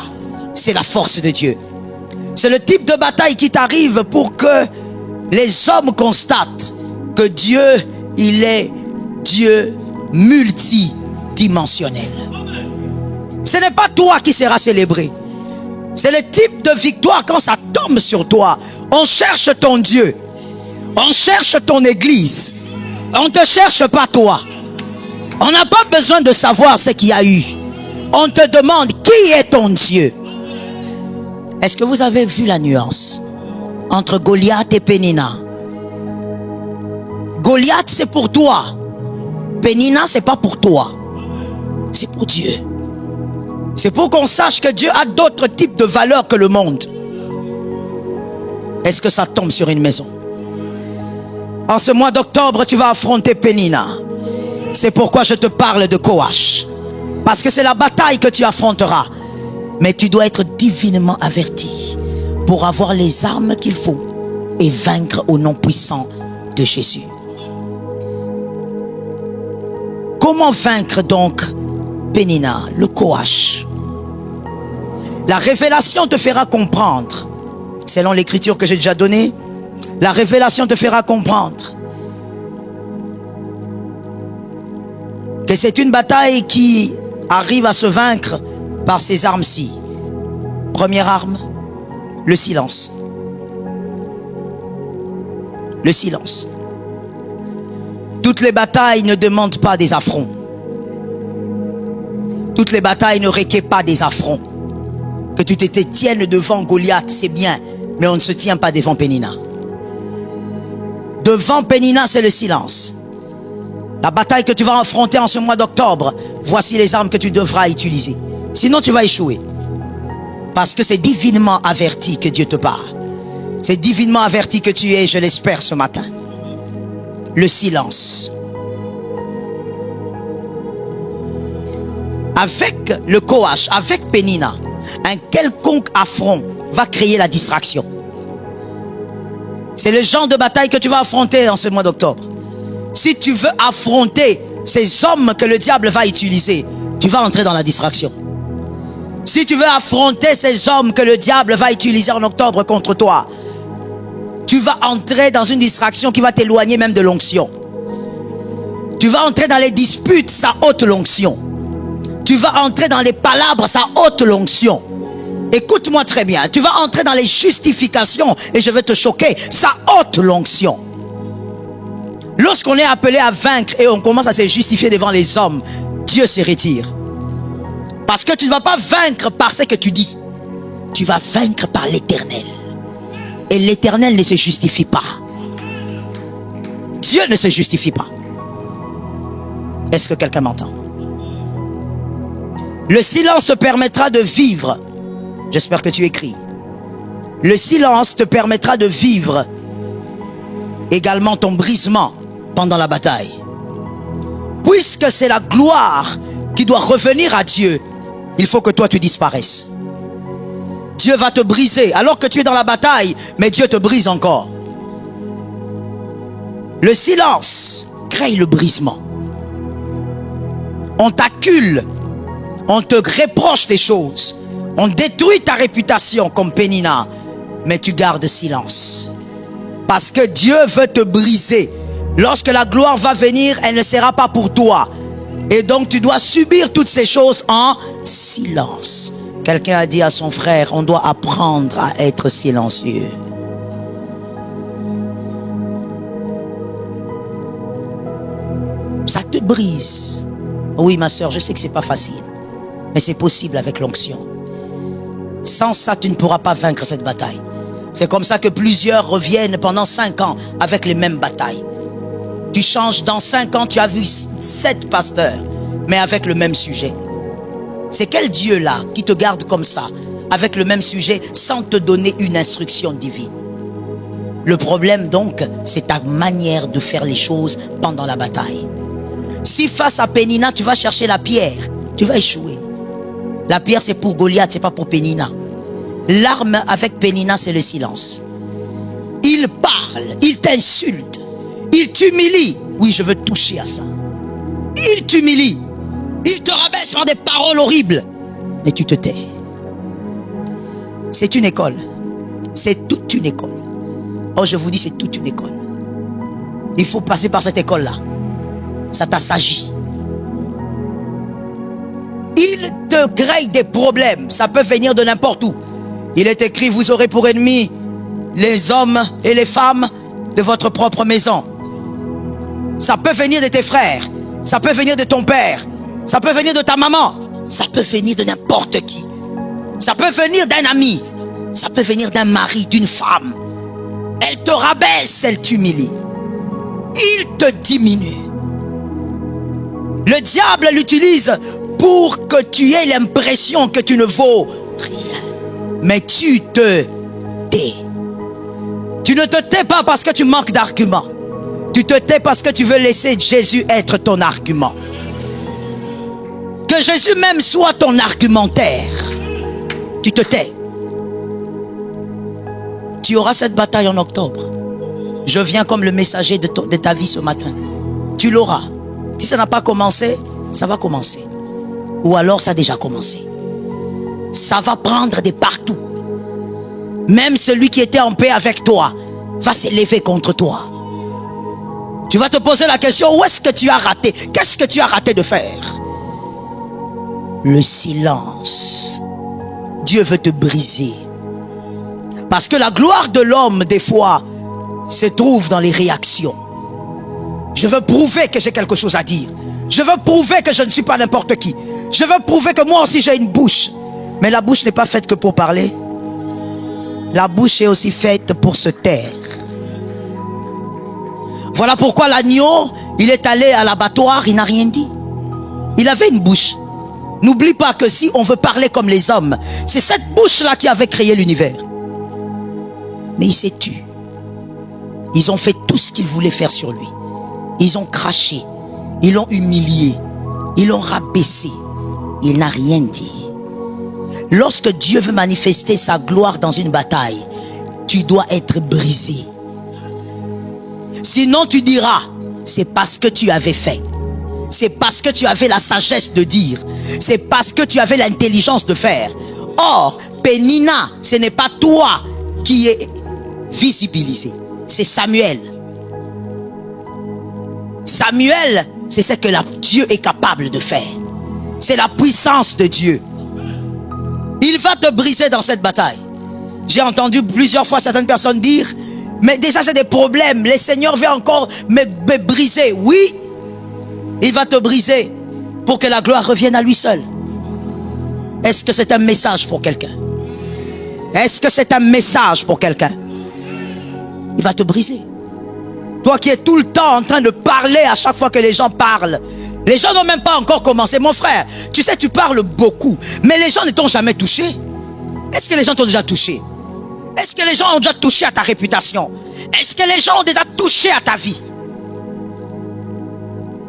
c'est la force de Dieu. C'est le type de bataille qui t'arrive pour que les hommes constatent que Dieu, il est Dieu multidimensionnel. Ce n'est pas toi qui seras célébré. C'est le type de victoire quand ça tombe sur toi. On cherche ton Dieu. On cherche ton église. On ne te cherche pas toi. On n'a pas besoin de savoir ce qu'il y a eu. On te demande qui est ton Dieu. Est-ce que vous avez vu la nuance entre Goliath et Pénina? Goliath, c'est pour toi. Pénina, c'est pas pour toi. C'est pour Dieu. C'est pour qu'on sache que Dieu a d'autres types de valeurs que le monde. Est-ce que ça tombe sur une maison? En ce mois d'octobre, tu vas affronter Pénina. C'est pourquoi je te parle de Koach. Parce que c'est la bataille que tu affronteras. Mais tu dois être divinement averti pour avoir les armes qu'il faut et vaincre au nom puissant de Jésus. Comment vaincre donc Pénina, le Koach? La révélation te fera comprendre, selon l'écriture que j'ai déjà donnée, la révélation te fera comprendre que c'est une bataille qui arrive à se vaincre par ces armes-ci. Première arme, le silence. Le silence. Toutes les batailles ne demandent pas des affronts. Toutes les batailles ne requièrent pas des affronts. Que tu te tiennes devant Goliath, c'est bien, mais on ne se tient pas devant Pénina. Devant Pénina, c'est le silence. La bataille que tu vas affronter en ce mois d'octobre, voici les armes que tu devras utiliser. Sinon, tu vas échouer. Parce que c'est divinement averti que Dieu te parle. C'est divinement averti que tu es, je l'espère, ce matin. Le silence. Avec le Koach, avec Pénina, un quelconque affront va créer la distraction. C'est le genre de bataille que tu vas affronter en ce mois d'octobre. Si tu veux affronter ces hommes que le diable va utiliser, tu vas entrer dans la distraction. Si tu veux affronter ces hommes que le diable va utiliser en octobre contre toi, tu vas entrer dans une distraction qui va t'éloigner même de l'onction. Tu vas entrer dans les disputes, ça ôte l'onction. Tu vas entrer dans les palabres, ça ôte l'onction. Écoute-moi très bien, tu vas entrer dans les justifications et je vais te choquer, ça ôte l'onction. Lorsqu'on est appelé à vaincre et on commence à se justifier devant les hommes, Dieu se retire. Parce que tu ne vas pas vaincre par ce que tu dis. Tu vas vaincre par l'Éternel. Et l'Éternel ne se justifie pas. Dieu ne se justifie pas. Est-ce que quelqu'un m'entend? Le silence te permettra de vivre. J'espère que tu écris. Le silence te permettra de vivre également ton brisement pendant la bataille. Puisque c'est la gloire qui doit revenir à Dieu, il faut que toi tu disparaisses. Dieu va te briser alors que tu es dans la bataille, mais Dieu te brise encore. Le silence crée le brisement. On t'accule, on te reproche des choses, on détruit ta réputation comme Pénina, mais tu gardes silence. Parce que Dieu veut te briser. Lorsque la gloire va venir, elle ne sera pas pour toi. Et donc tu dois subir toutes ces choses en silence. Quelqu'un a dit à son frère, on doit apprendre à être silencieux. Ça te brise. Oui, ma soeur, je sais que c'est pas facile, mais c'est possible avec l'onction. Sans ça, tu ne pourras pas vaincre cette bataille. C'est comme ça que plusieurs reviennent pendant 5 ans avec les mêmes batailles. Tu changes dans 5 ans, tu as vu 7 pasteurs, mais avec le même sujet. C'est quel Dieu là qui te garde comme ça, avec le même sujet, sans te donner une instruction divine? Le problème donc, c'est ta manière de faire les choses pendant la bataille. Si face à Pénina, tu vas chercher la pierre, tu vas échouer. La pierre, c'est pour Goliath, c'est pas pour Pénina. L'arme avec Pénina, c'est le silence. Il parle, il t'insulte, il t'humilie. Oui, je veux toucher à ça. Il t'humilie, il te rabaisse par des paroles horribles, mais tu te tais. C'est une école. C'est toute une école. Oh, je vous dis, c'est toute une école. Il faut passer par cette école-là. Ça t'assagit. Il te crée des problèmes. Ça peut venir de n'importe où. Il est écrit, vous aurez pour ennemis les hommes et les femmes de votre propre maison. Ça peut venir de tes frères. Ça peut venir de ton père. Ça peut venir de ta maman. Ça peut venir de n'importe qui. Ça peut venir d'un ami. Ça peut venir d'un mari, d'une femme. Elle te rabaisse, elle t'humilie. Il te diminue. Le diable l'utilise pour que tu aies l'impression que tu ne vaux rien. Mais tu te tais. Tu ne te tais pas parce que tu manques d'arguments. Tu te tais parce que tu veux laisser Jésus être ton argument. Que Jésus même soit ton argumentaire. Tu te tais. Tu auras cette bataille en octobre. Je viens comme le messager de ta vie ce matin. Tu l'auras. Si ça n'a pas commencé, ça va commencer. Ou alors ça a déjà commencé. Ça va prendre de partout. Même celui qui était en paix avec toi va s'élever contre toi. Tu vas te poser la question, où est-ce que tu as raté? Qu'est-ce que tu as raté de faire? Le silence. Dieu veut te briser. Parce que la gloire de l'homme, des fois, se trouve dans les réactions. Je veux prouver que j'ai quelque chose à dire. Je veux prouver que je ne suis pas n'importe qui. Je veux prouver que moi aussi j'ai une bouche. Mais la bouche n'est pas faite que pour parler. La bouche est aussi faite pour se taire. Voilà pourquoi l'agneau, il est allé à l'abattoir, il n'a rien dit. Il avait une bouche. N'oublie pas que si on veut parler comme les hommes, c'est cette bouche-là qui avait créé l'univers. Mais il s'est tu. Ils ont fait tout ce qu'ils voulaient faire sur lui. Ils ont craché, ils l'ont humilié, ils l'ont rabaissé. Il n'a rien dit. Lorsque Dieu veut manifester sa gloire dans une bataille, tu dois être brisé. Sinon tu diras, c'est parce que tu avais fait. C'est parce que tu avais la sagesse de dire. C'est parce que tu avais l'intelligence de faire. Or, Pénina, ce n'est pas toi qui es visibilisé. C'est Samuel. Samuel, c'est ce que Dieu est capable de faire. C'est la puissance de Dieu. Il va te briser dans cette bataille. J'ai entendu plusieurs fois certaines personnes dire, mais déjà j'ai des problèmes, le Seigneur veut encore me briser. Oui, il va te briser pour que la gloire revienne à lui seul. Est-ce que c'est un message pour quelqu'un? Est-ce que c'est un message pour quelqu'un? Il va te briser. Toi qui es tout le temps en train de parler à chaque fois que les gens parlent. Les gens n'ont même pas encore commencé. Mon frère, tu sais, tu parles beaucoup, mais les gens ne t'ont jamais touché. Est-ce que les gens t'ont déjà touché? Est-ce que les gens ont déjà touché à ta réputation? Est-ce que les gens ont déjà touché à ta vie?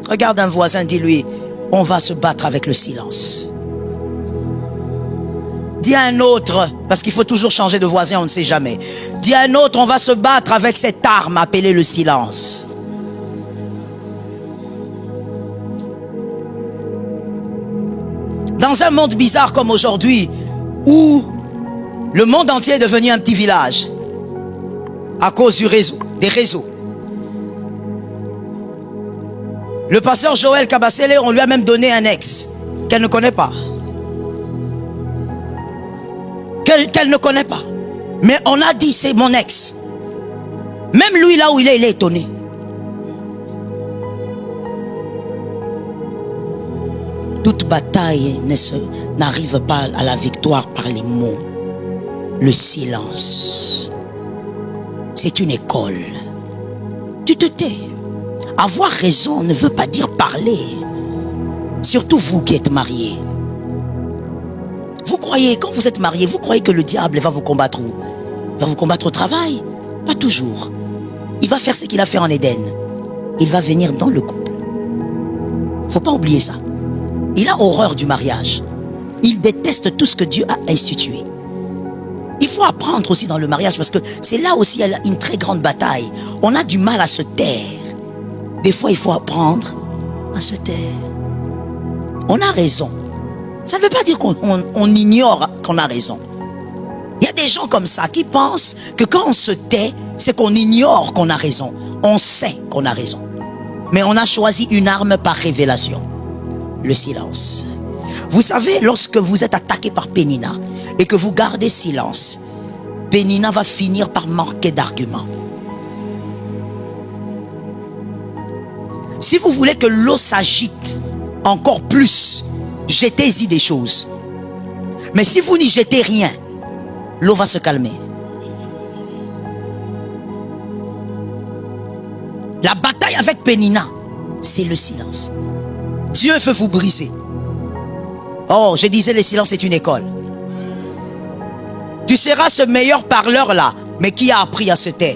Regarde un voisin, dis-lui, on va se battre avec le silence. Dis à un autre, parce qu'il faut toujours changer de voisin, on ne sait jamais. Dis à un autre, on va se battre avec cette arme appelée le silence. Dans un monde bizarre comme aujourd'hui, où le monde entier est devenu un petit village, à cause du réseau, des réseaux. Le pasteur Joël Kabasele, on lui a même donné un ex qu'elle ne connaît pas. Qu'elle ne connaît pas. Mais on a dit c'est mon ex. Même lui là où il est étonné. Toute bataille n'arrive pas à la victoire par les mots. Le silence, c'est une école. Tu te tais. Avoir raison ne veut pas dire parler. Surtout vous qui êtes mariés. Vous croyez, quand vous êtes mariés, vous croyez que le diable va vous combattre où? Il va vous combattre au travail? Pas toujours. Il va faire ce qu'il a fait en Éden. Il va venir dans le couple. Faut pas oublier ça. Il a horreur du mariage. Il déteste tout ce que Dieu a institué. Il faut apprendre aussi dans le mariage parce que c'est là aussi il y a une très grande bataille. On a du mal à se taire. Des fois, il faut apprendre à se taire. On a raison. Ça ne veut pas dire qu'on ignore qu'on a raison. Il y a des gens comme ça qui pensent que quand on se tait, c'est qu'on ignore qu'on a raison. On sait qu'on a raison. Mais on a choisi une arme par révélation. Le silence. Vous savez, lorsque vous êtes attaqué par Pénina et que vous gardez silence, Pénina va finir par manquer d'arguments. Si vous voulez que l'eau s'agite encore plus, jetez-y des choses. Mais si vous n'y jetez rien, l'eau va se calmer. La bataille avec Pénina, c'est le silence. Dieu veut vous briser. Oh, je disais, le silence est une école. Tu seras ce meilleur parleur là, mais qui a appris à se taire?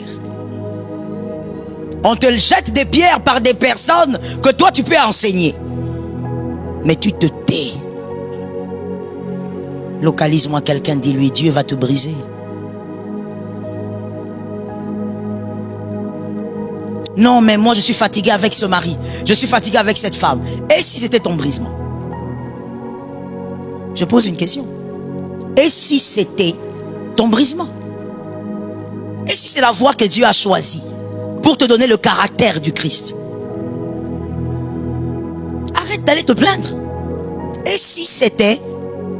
On te jette des pierres par des personnes que toi tu peux enseigner. Mais tu te tais. Localise-moi quelqu'un, dis-lui, Dieu va te briser. Non, mais moi je suis fatigué avec ce mari. Je suis fatigué avec cette femme. Et si c'était ton brisement? Je pose une question. Et si c'était ton brisement? Et si c'est la voie que Dieu a choisie pour te donner le caractère du Christ? Arrête d'aller te plaindre. Et si c'était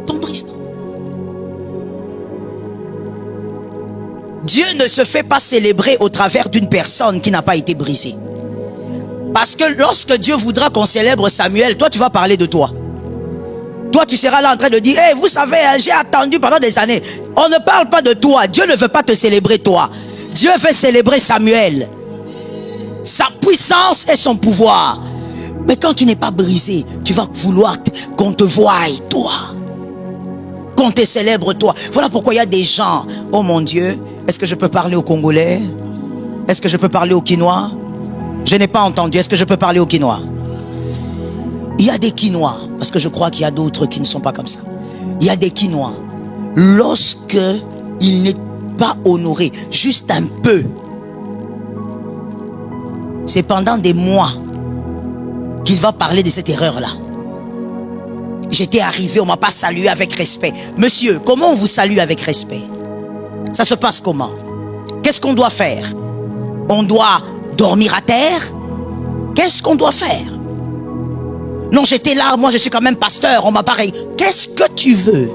ton brisement? Dieu ne se fait pas célébrer au travers d'une personne qui n'a pas été brisée. Parce que lorsque Dieu voudra qu'on célèbre Samuel, toi tu vas parler de toi. Toi tu seras là en train de dire, hey, vous savez, hein, j'ai attendu pendant des années. On ne parle pas de toi. Dieu ne veut pas te célébrer toi. Dieu veut célébrer Samuel. Sa puissance et son pouvoir. Mais quand tu n'es pas brisé, tu vas vouloir qu'on te voie toi. Qu'on te célèbre toi. Voilà pourquoi il y a des gens, oh mon Dieu, est-ce que je peux parler au Congolais? Est-ce que je peux parler au Quinois? Je n'ai pas entendu, est-ce que je peux parler au Quinois? Il y a des Quinois, parce que je crois qu'il y a d'autres qui ne sont pas comme ça. Il y a des Quinois, lorsque il n'est pas honoré, juste un peu, c'est pendant des mois qu'il va parler de cette erreur-là. J'étais arrivé, on ne m'a pas salué avec respect. Monsieur, comment on vous salue avec respect? Ça se passe comment? Qu'est-ce qu'on doit faire? On doit dormir à terre? Qu'est-ce qu'on doit faire? Non, j'étais là, moi je suis quand même pasteur, on m'a pareil. Qu'est-ce que tu veux?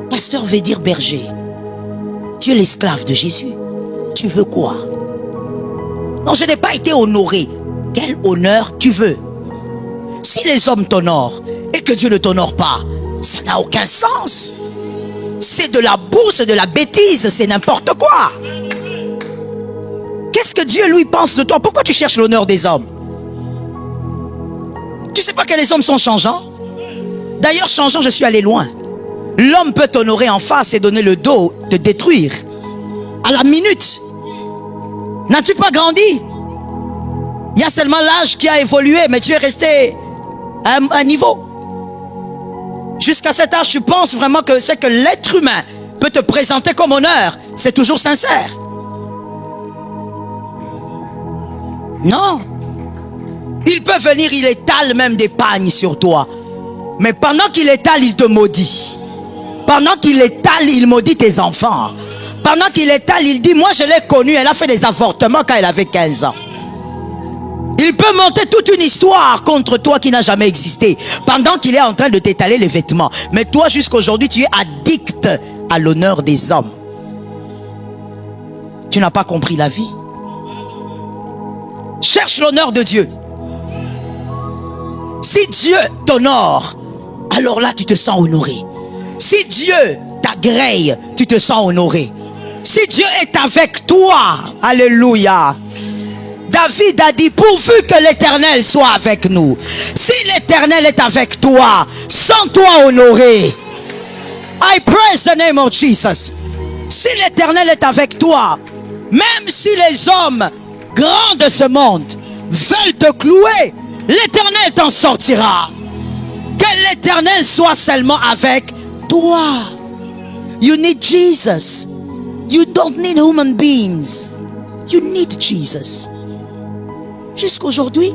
Pasteur veut dire berger. Tu es l'esclave de Jésus. Tu veux quoi? Non, je n'ai pas été honoré. Quel honneur tu veux? Si les hommes t'honorent et que Dieu ne t'honore pas, ça n'a aucun sens. C'est de la bourse, de la bêtise, c'est n'importe quoi. Qu'est-ce que Dieu lui pense de toi? Pourquoi tu cherches l'honneur des hommes? Tu sais pas que les hommes sont changeants? D'ailleurs, changeant, je suis allé loin. L'homme peut t'honorer en face et donner le dos, te détruire. À la minute. N'as-tu pas grandi? Il y a seulement l'âge qui a évolué, mais tu es resté à un niveau. Jusqu'à cet âge, tu penses vraiment que c'est que l'être humain peut te présenter comme honneur. C'est toujours sincère. Non. Il peut venir, il étale même des pagnes sur toi. Mais pendant qu'il étale, il te maudit. Pendant qu'il étale, il maudit tes enfants. Pendant qu'il étale, il dit, moi je l'ai connue, elle a fait des avortements quand elle avait 15 ans. Il peut monter toute une histoire contre toi qui n'a jamais existé pendant qu'il est en train de t'étaler les vêtements. Mais toi, jusqu'aujourd'hui, tu es addict à l'honneur des hommes. Tu n'as pas compris la vie. Cherche l'honneur de Dieu. Si Dieu t'honore, alors là, tu te sens honoré. Si Dieu t'agrée, tu te sens honoré. Si Dieu est avec toi, alléluia. David a dit, pourvu que l'Éternel soit avec nous. Si l'Éternel est avec toi, sens-toi honoré. I praise the name of Jesus. Si l'Éternel est avec toi, même si les hommes grands de ce monde veulent te clouer, l'Éternel t'en sortira. Que l'Éternel soit seulement avec toi. You need Jesus. You don't need human beings. You need Jesus. Jusqu'aujourd'hui,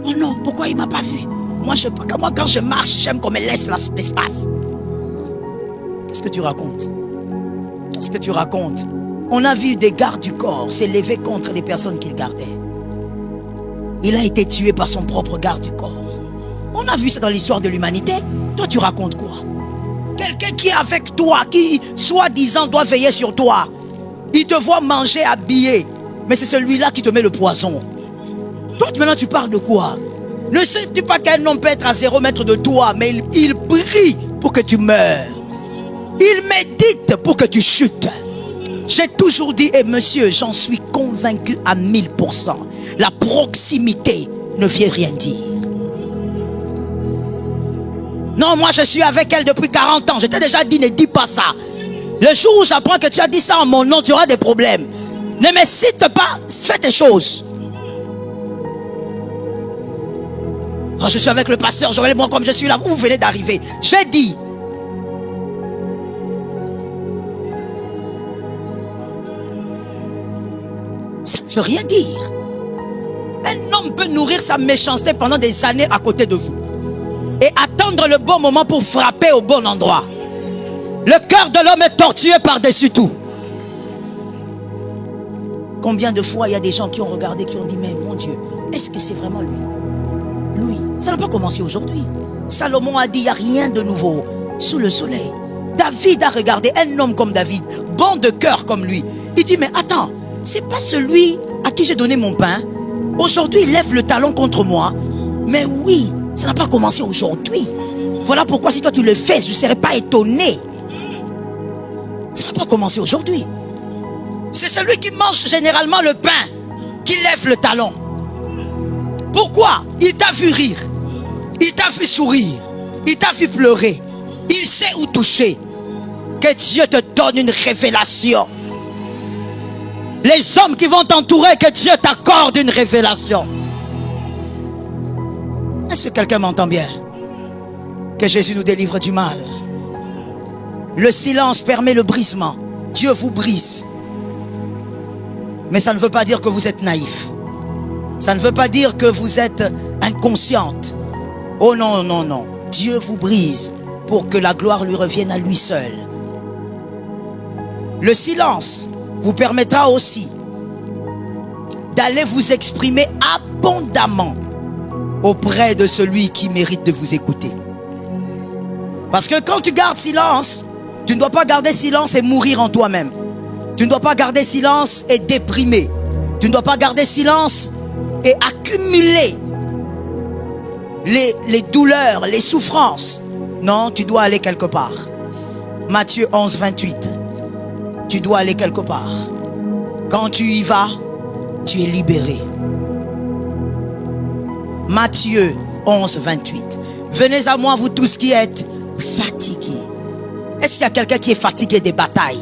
oh non, pourquoi il ne m'a pas vu? Moi, quand je marche, j'aime qu'on me laisse l'espace. Qu'est-ce que tu racontes? Qu'est-ce que tu racontes? On a vu des gardes du corps s'élever contre les personnes qu'il gardait. Il a été tué par son propre garde du corps. On a vu ça dans l'histoire de l'humanité. Toi, tu racontes quoi? Quelqu'un qui est avec toi, qui soi-disant doit veiller sur toi. Il te voit manger, habiller. Mais c'est celui-là qui te met le poison. Toi, maintenant, tu parles de quoi? Ne sais-tu pas qu'un homme peut être à 0 mètre de toi, mais il prie pour que tu meurs. Il médite pour que tu chutes. J'ai toujours dit, et monsieur, j'en suis convaincu à 1000%. La proximité ne vient rien dire. Non, moi je suis avec elle depuis 40 ans. Je t'ai déjà dit, ne dis pas ça. Le jour où j'apprends que tu as dit ça en mon nom, tu auras des problèmes. Ne me cite pas, fais tes choses. Oh, je suis avec le pasteur Joël, moi comme je suis là, vous venez d'arriver. J'ai dit. Ça ne veut rien dire. Un homme peut nourrir sa méchanceté pendant des années à côté de vous. Et attendre le bon moment pour frapper au bon endroit. Le cœur de l'homme est tortué par-dessus tout. Combien de fois il y a des gens qui ont regardé, qui ont dit, mais mon Dieu, est-ce que c'est vraiment lui? Lui, ça n'a pas commencé aujourd'hui. Salomon a dit, il n'y a rien de nouveau sous le soleil. David a regardé un homme comme David, bon de cœur comme lui. Il dit, mais attends, c'est pas celui à qui j'ai donné mon pain. Aujourd'hui, il lève le talon contre moi. Mais oui, ça n'a pas commencé aujourd'hui. Voilà pourquoi si toi tu le fais, je ne serais pas étonné. Ça n'a pas commencé aujourd'hui. C'est celui qui mange généralement le pain qui lève le talon. Pourquoi? Il t'a vu rire. Il t'a vu sourire. Il t'a vu pleurer. Il sait où toucher. Que Dieu te donne une révélation. Les hommes qui vont t'entourer, que Dieu t'accorde une révélation. Est-ce que quelqu'un m'entend bien? Que Jésus nous délivre du mal. Le silence permet le brisement. Dieu vous brise. Mais ça ne veut pas dire que vous êtes naïf. Ça ne veut pas dire que vous êtes inconsciente. Oh non, non, non. Dieu vous brise pour que la gloire lui revienne à lui seul. Le silence vous permettra aussi d'aller vous exprimer abondamment auprès de celui qui mérite de vous écouter. Parce que quand tu gardes silence, tu ne dois pas garder silence et mourir en toi-même. Tu ne dois pas garder silence et déprimer. Tu ne dois pas garder silence et accumuler les douleurs, les souffrances. Non, tu dois aller quelque part. Matthieu 11, 28. Tu dois aller quelque part. Quand tu y vas, tu es libéré. Matthieu 11, 28. Venez à moi, vous tous qui êtes fatigués. Est-ce qu'il y a quelqu'un qui est fatigué des batailles?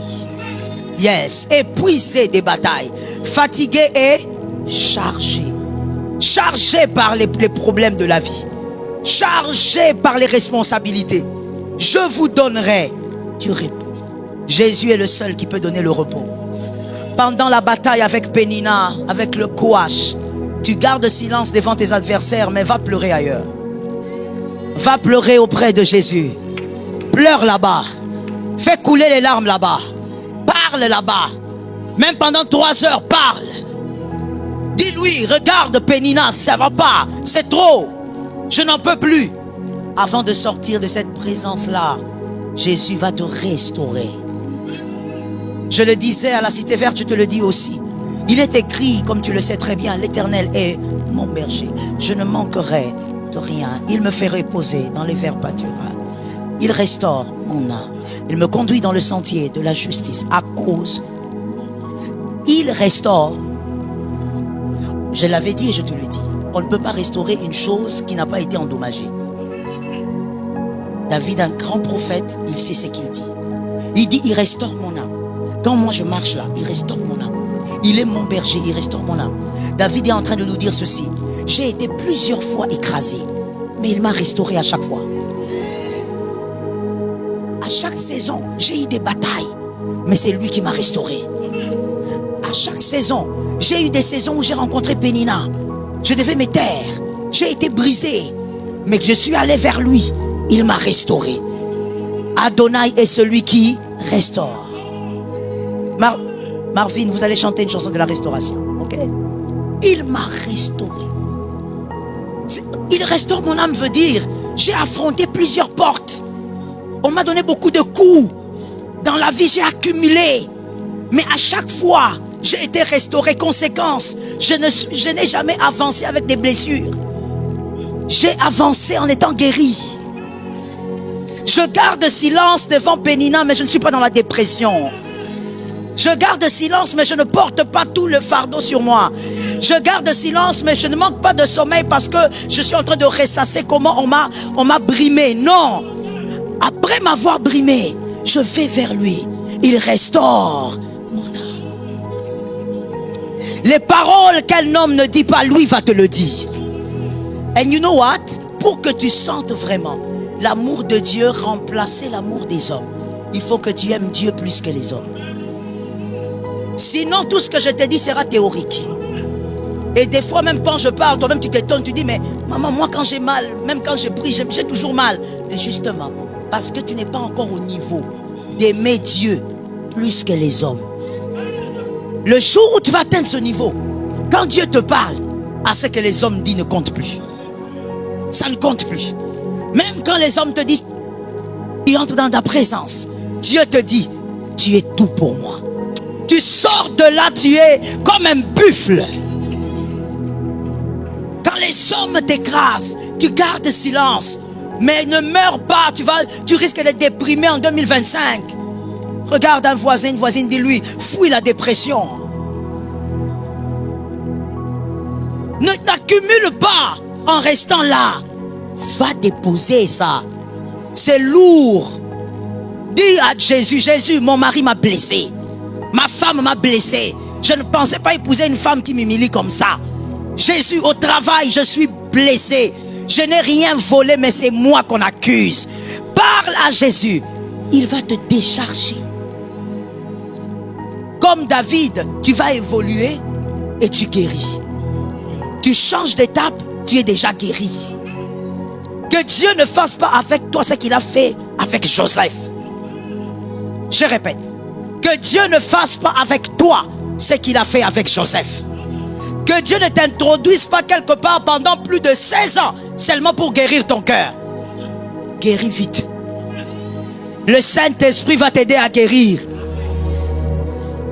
Yes, épuisé des batailles. fatigué et chargé. Chargé par les problèmes de la vie. Chargé par les responsabilités. Je vous donnerai du repos. Jésus est le seul qui peut donner le repos. Pendant la bataille avec Pénina, avec le Koach, tu gardes silence devant tes adversaires, mais va pleurer ailleurs. Va pleurer auprès de Jésus. Pleure là-bas. Fais couler les larmes là-bas. Parle là-bas. Même pendant 3 heures, parle. Dis-lui, regarde Pénina, ça va pas. C'est trop. Je n'en peux plus. Avant de sortir de cette présence-là, Jésus va te restaurer. Je le disais à la Cité Verte, je te le dis aussi. Il est écrit, comme tu le sais très bien, l'Éternel est mon berger. Je ne manquerai de rien. Il me fait reposer dans les verts pâturages. Il restaure mon âme. Il me conduit dans le sentier de la justice à cause. Il restaure. Je l'avais dit et je te le dis. On ne peut pas restaurer une chose qui n'a pas été endommagée. David, un grand prophète, il sait ce qu'il dit. Il dit, il restaure mon âme. Quand moi je marche là, il restaure mon âme. Il est mon berger, il restaure mon âme. David est en train de nous dire ceci. J'ai été plusieurs fois écrasé, mais il m'a restauré à chaque fois. À chaque saison, j'ai eu des batailles, mais c'est lui qui m'a restauré. À chaque saison, j'ai eu des saisons où j'ai rencontré Pénina. Je devais me taire. J'ai été brisé, mais je suis allé vers lui. Il m'a restauré. Adonai est celui qui restaure. Marvin, vous allez chanter une chanson de la restauration, ok? Il m'a restauré. Il restaure mon âme veut dire, j'ai affronté plusieurs portes. On m'a donné beaucoup de coups. Dans la vie, j'ai accumulé. Mais à chaque fois, j'ai été restauré. Conséquence, je n'ai jamais avancé avec des blessures. J'ai avancé en étant guéri. Je garde silence devant Pénina, mais je ne suis pas dans la dépression. Je garde silence, mais je ne porte pas tout le fardeau sur moi. Je garde silence, mais je ne manque pas de sommeil parce que je suis en train de ressasser comment on m'a brimé. Non. Après m'avoir brimé, je vais vers lui. Il restaure mon âme. Les paroles qu'un homme ne dit pas, lui va te le dire. And you know what? Pour que tu sentes vraiment l'amour de Dieu remplacer l'amour des hommes, il faut que tu aimes Dieu plus que les hommes. Sinon, tout ce que je t'ai dit sera théorique. Et des fois, même quand je parle, toi-même tu t'étonnes, tu dis, mais maman, moi quand j'ai mal, même quand je prie, j'ai toujours mal. Mais justement, parce que tu n'es pas encore au niveau d'aimer Dieu plus que les hommes. Le jour où tu vas atteindre ce niveau, quand Dieu te parle, à ce que les hommes disent ne compte plus. Ça ne compte plus. Même quand les hommes te disent, ils entrent dans ta présence, Dieu te dit, tu es tout pour moi. Tu sors de là, tu es comme un buffle. Quand les hommes t'écrasent, tu gardes silence. Mais ne meurs pas, tu risques d'être déprimé en 2025. Regarde un voisin, une voisine, dis-lui, fuis la dépression. N'accumule pas en restant là. Va déposer ça. C'est lourd. Dis à Jésus, Jésus, mon mari m'a blessé. Ma femme m'a blessé. Je ne pensais pas épouser une femme qui m'humilie comme ça. Jésus, au travail, je suis blessé. Je n'ai rien volé, mais c'est moi qu'on accuse. Parle à Jésus. Il va te décharger. Comme David, tu vas évoluer et tu guéris. Tu changes d'étape, tu es déjà guéri. Que Dieu ne fasse pas avec toi ce qu'il a fait avec Joseph. Je répète. Que Dieu ne fasse pas avec toi ce qu'il a fait avec Joseph. Que Dieu ne t'introduise pas quelque part pendant plus de 16 ans seulement pour guérir ton cœur. Guéris vite. Le Saint-Esprit va t'aider à guérir.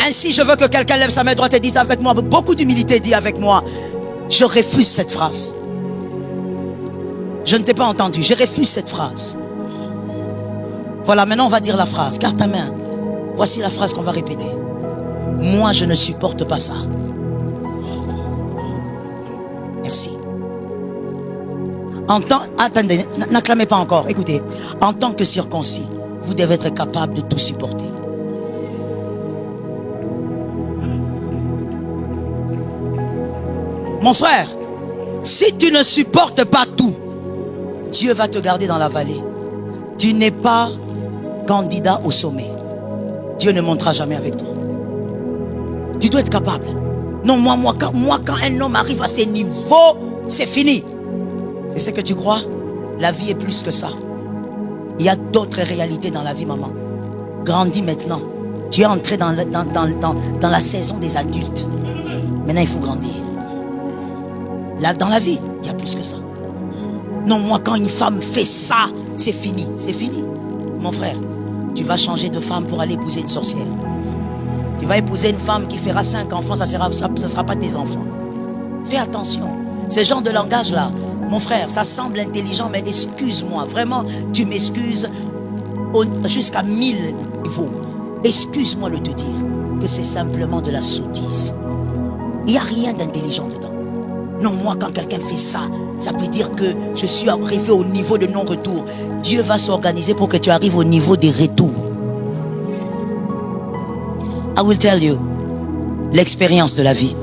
Ainsi, je veux que quelqu'un lève sa main droite et dise avec moi, avec beaucoup d'humilité, dit avec moi, je refuse cette phrase. Je ne t'ai pas entendu, je refuse cette phrase. Voilà, maintenant on va dire la phrase. Garde ta main. Voici la phrase qu'on va répéter. Moi, je ne supporte pas ça. Merci. Attendez, n'acclamez pas encore. Écoutez, en tant que circoncis, vous devez être capable de tout supporter. Mon frère, si tu ne supportes pas tout, Dieu va te garder dans la vallée. Tu n'es pas candidat au sommet. Dieu ne montera jamais avec toi. Tu dois être capable. Non, quand un homme arrive à ces niveaux, c'est fini. C'est ce que tu crois? La vie est plus que ça. Il y a d'autres réalités dans la vie, maman. Grandis maintenant. Tu es entré dans la saison des adultes. Maintenant, il faut grandir. Là, dans la vie, il y a plus que ça. Non, moi, quand une femme fait ça, c'est fini. C'est fini. Mon frère, tu vas changer de femme pour aller épouser une sorcière. Tu vas épouser une femme qui fera 5 enfants, ça sera pas tes enfants. Fais attention. Ce genre de langage-là, mon frère, ça semble intelligent, mais excuse-moi. Vraiment, tu m'excuses jusqu'à 1000 niveaux. Excuse-moi de te dire que c'est simplement de la sottise. Il n'y a rien d'intelligent dedans. Non, moi, quand quelqu'un fait ça, ça veut dire que je suis arrivé au niveau de non-retour. Dieu va s'organiser pour que tu arrives au niveau des retours. I will tell you, l'expérience de la vie.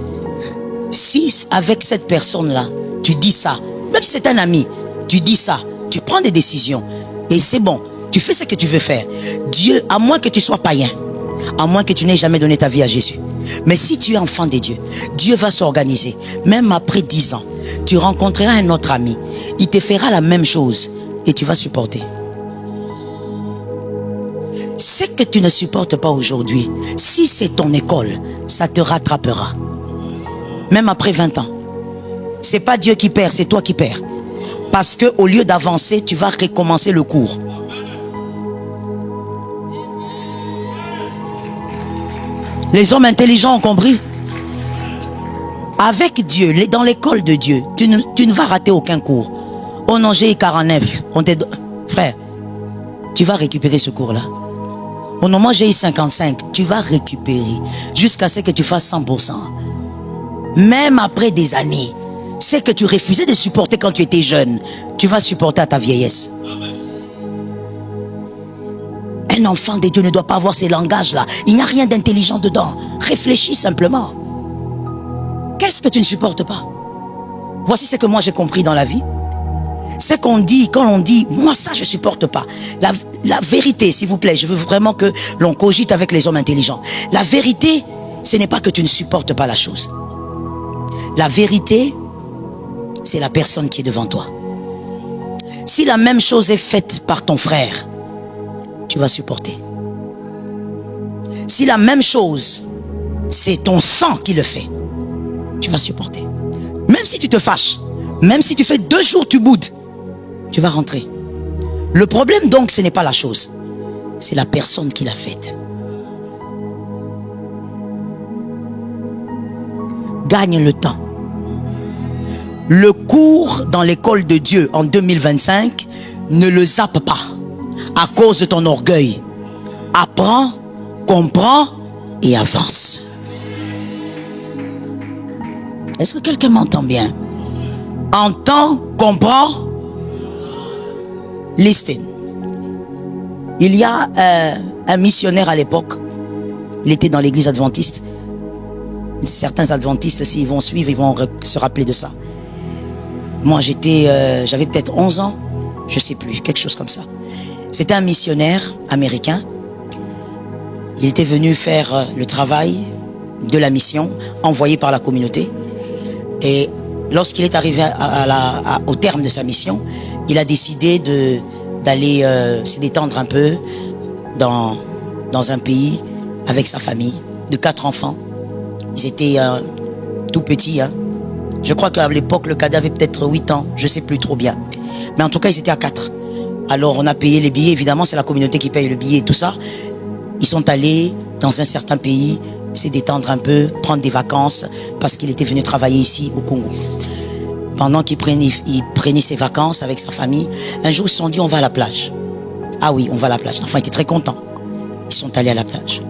Si avec cette personne-là, tu dis ça, même si c'est un ami, tu dis ça, tu prends des décisions, et c'est bon, tu fais ce que tu veux faire. Dieu, à moins que tu sois païen, à moins que tu n'aies jamais donné ta vie à Jésus. Mais si tu es enfant de Dieu, Dieu va s'organiser. Même après 10 ans, tu rencontreras un autre ami. Il te fera la même chose et tu vas supporter. Ce que tu ne supportes pas aujourd'hui, si c'est ton école, ça te rattrapera. Même après 20 ans. C'est pas Dieu qui perd, c'est toi qui perds. Parce que au lieu d'avancer, tu vas recommencer le cours. Les hommes intelligents ont compris. Avec Dieu, dans l'école de Dieu, tu ne vas rater aucun cours. Oh non, j'ai 49. Frère, tu vas récupérer ce cours-là. Oh non, moi j'ai eu 55. Tu vas récupérer jusqu'à ce que tu fasses 100%. Même après des années, ce que tu refusais de supporter quand tu étais jeune, tu vas supporter à ta vieillesse. Un enfant de Dieu ne doit pas avoir ces langages-là. Il n'y a rien d'intelligent dedans. Réfléchis simplement. Qu'est-ce que tu ne supportes pas? Voici ce que moi j'ai compris dans la vie. C'est qu'on dit, quand on dit, moi ça je supporte pas. La vérité, s'il vous plaît, je veux vraiment que l'on cogite avec les hommes intelligents. La vérité, ce n'est pas que tu ne supportes pas la chose. La vérité, c'est la personne qui est devant toi. Si la même chose est faite par ton frère, tu vas supporter. Si la même chose, c'est ton sang qui le fait, tu vas supporter. Même si tu te fâches, même si tu fais 2 jours, tu boudes, tu vas rentrer. Le problème donc, ce n'est pas la chose, c'est la personne qui l'a faite. Gagne le temps. Le cours dans l'école de Dieu en 2025, ne le zappe pas à cause de ton orgueil. Apprends, comprends et avance. Est-ce que quelqu'un m'entend bien? Entends, comprends. Listen. Il y a un missionnaire à l'époque. Il était dans l'église adventiste. Certains adventistes, s'ils vont suivre, ils vont se rappeler de ça. Moi, j'avais peut-être 11 ans. Je sais plus, quelque chose comme ça. C'était un missionnaire américain. Il était venu faire le travail de la mission, envoyé par la communauté. Et lorsqu'il est arrivé au terme de sa mission, il a décidé d'aller se détendre un peu dans un pays avec sa famille de 4 enfants. Ils étaient tout petits. Hein. Je crois qu'à l'époque, le cadet avait peut-être 8 ans. Je ne sais plus trop bien. Mais en tout cas, ils étaient à 4. Alors, on a payé les billets. Évidemment, c'est la communauté qui paye le billet et tout ça. Ils sont allés dans un certain pays, se détendre un peu, prendre des vacances, parce qu'il était venu travailler ici au Congo. Pendant qu'il prenait ses vacances avec sa famille, un jour, ils se sont dit, on va à la plage. Ah oui, on va à la plage. L'enfant était très content. Ils sont allés à la plage.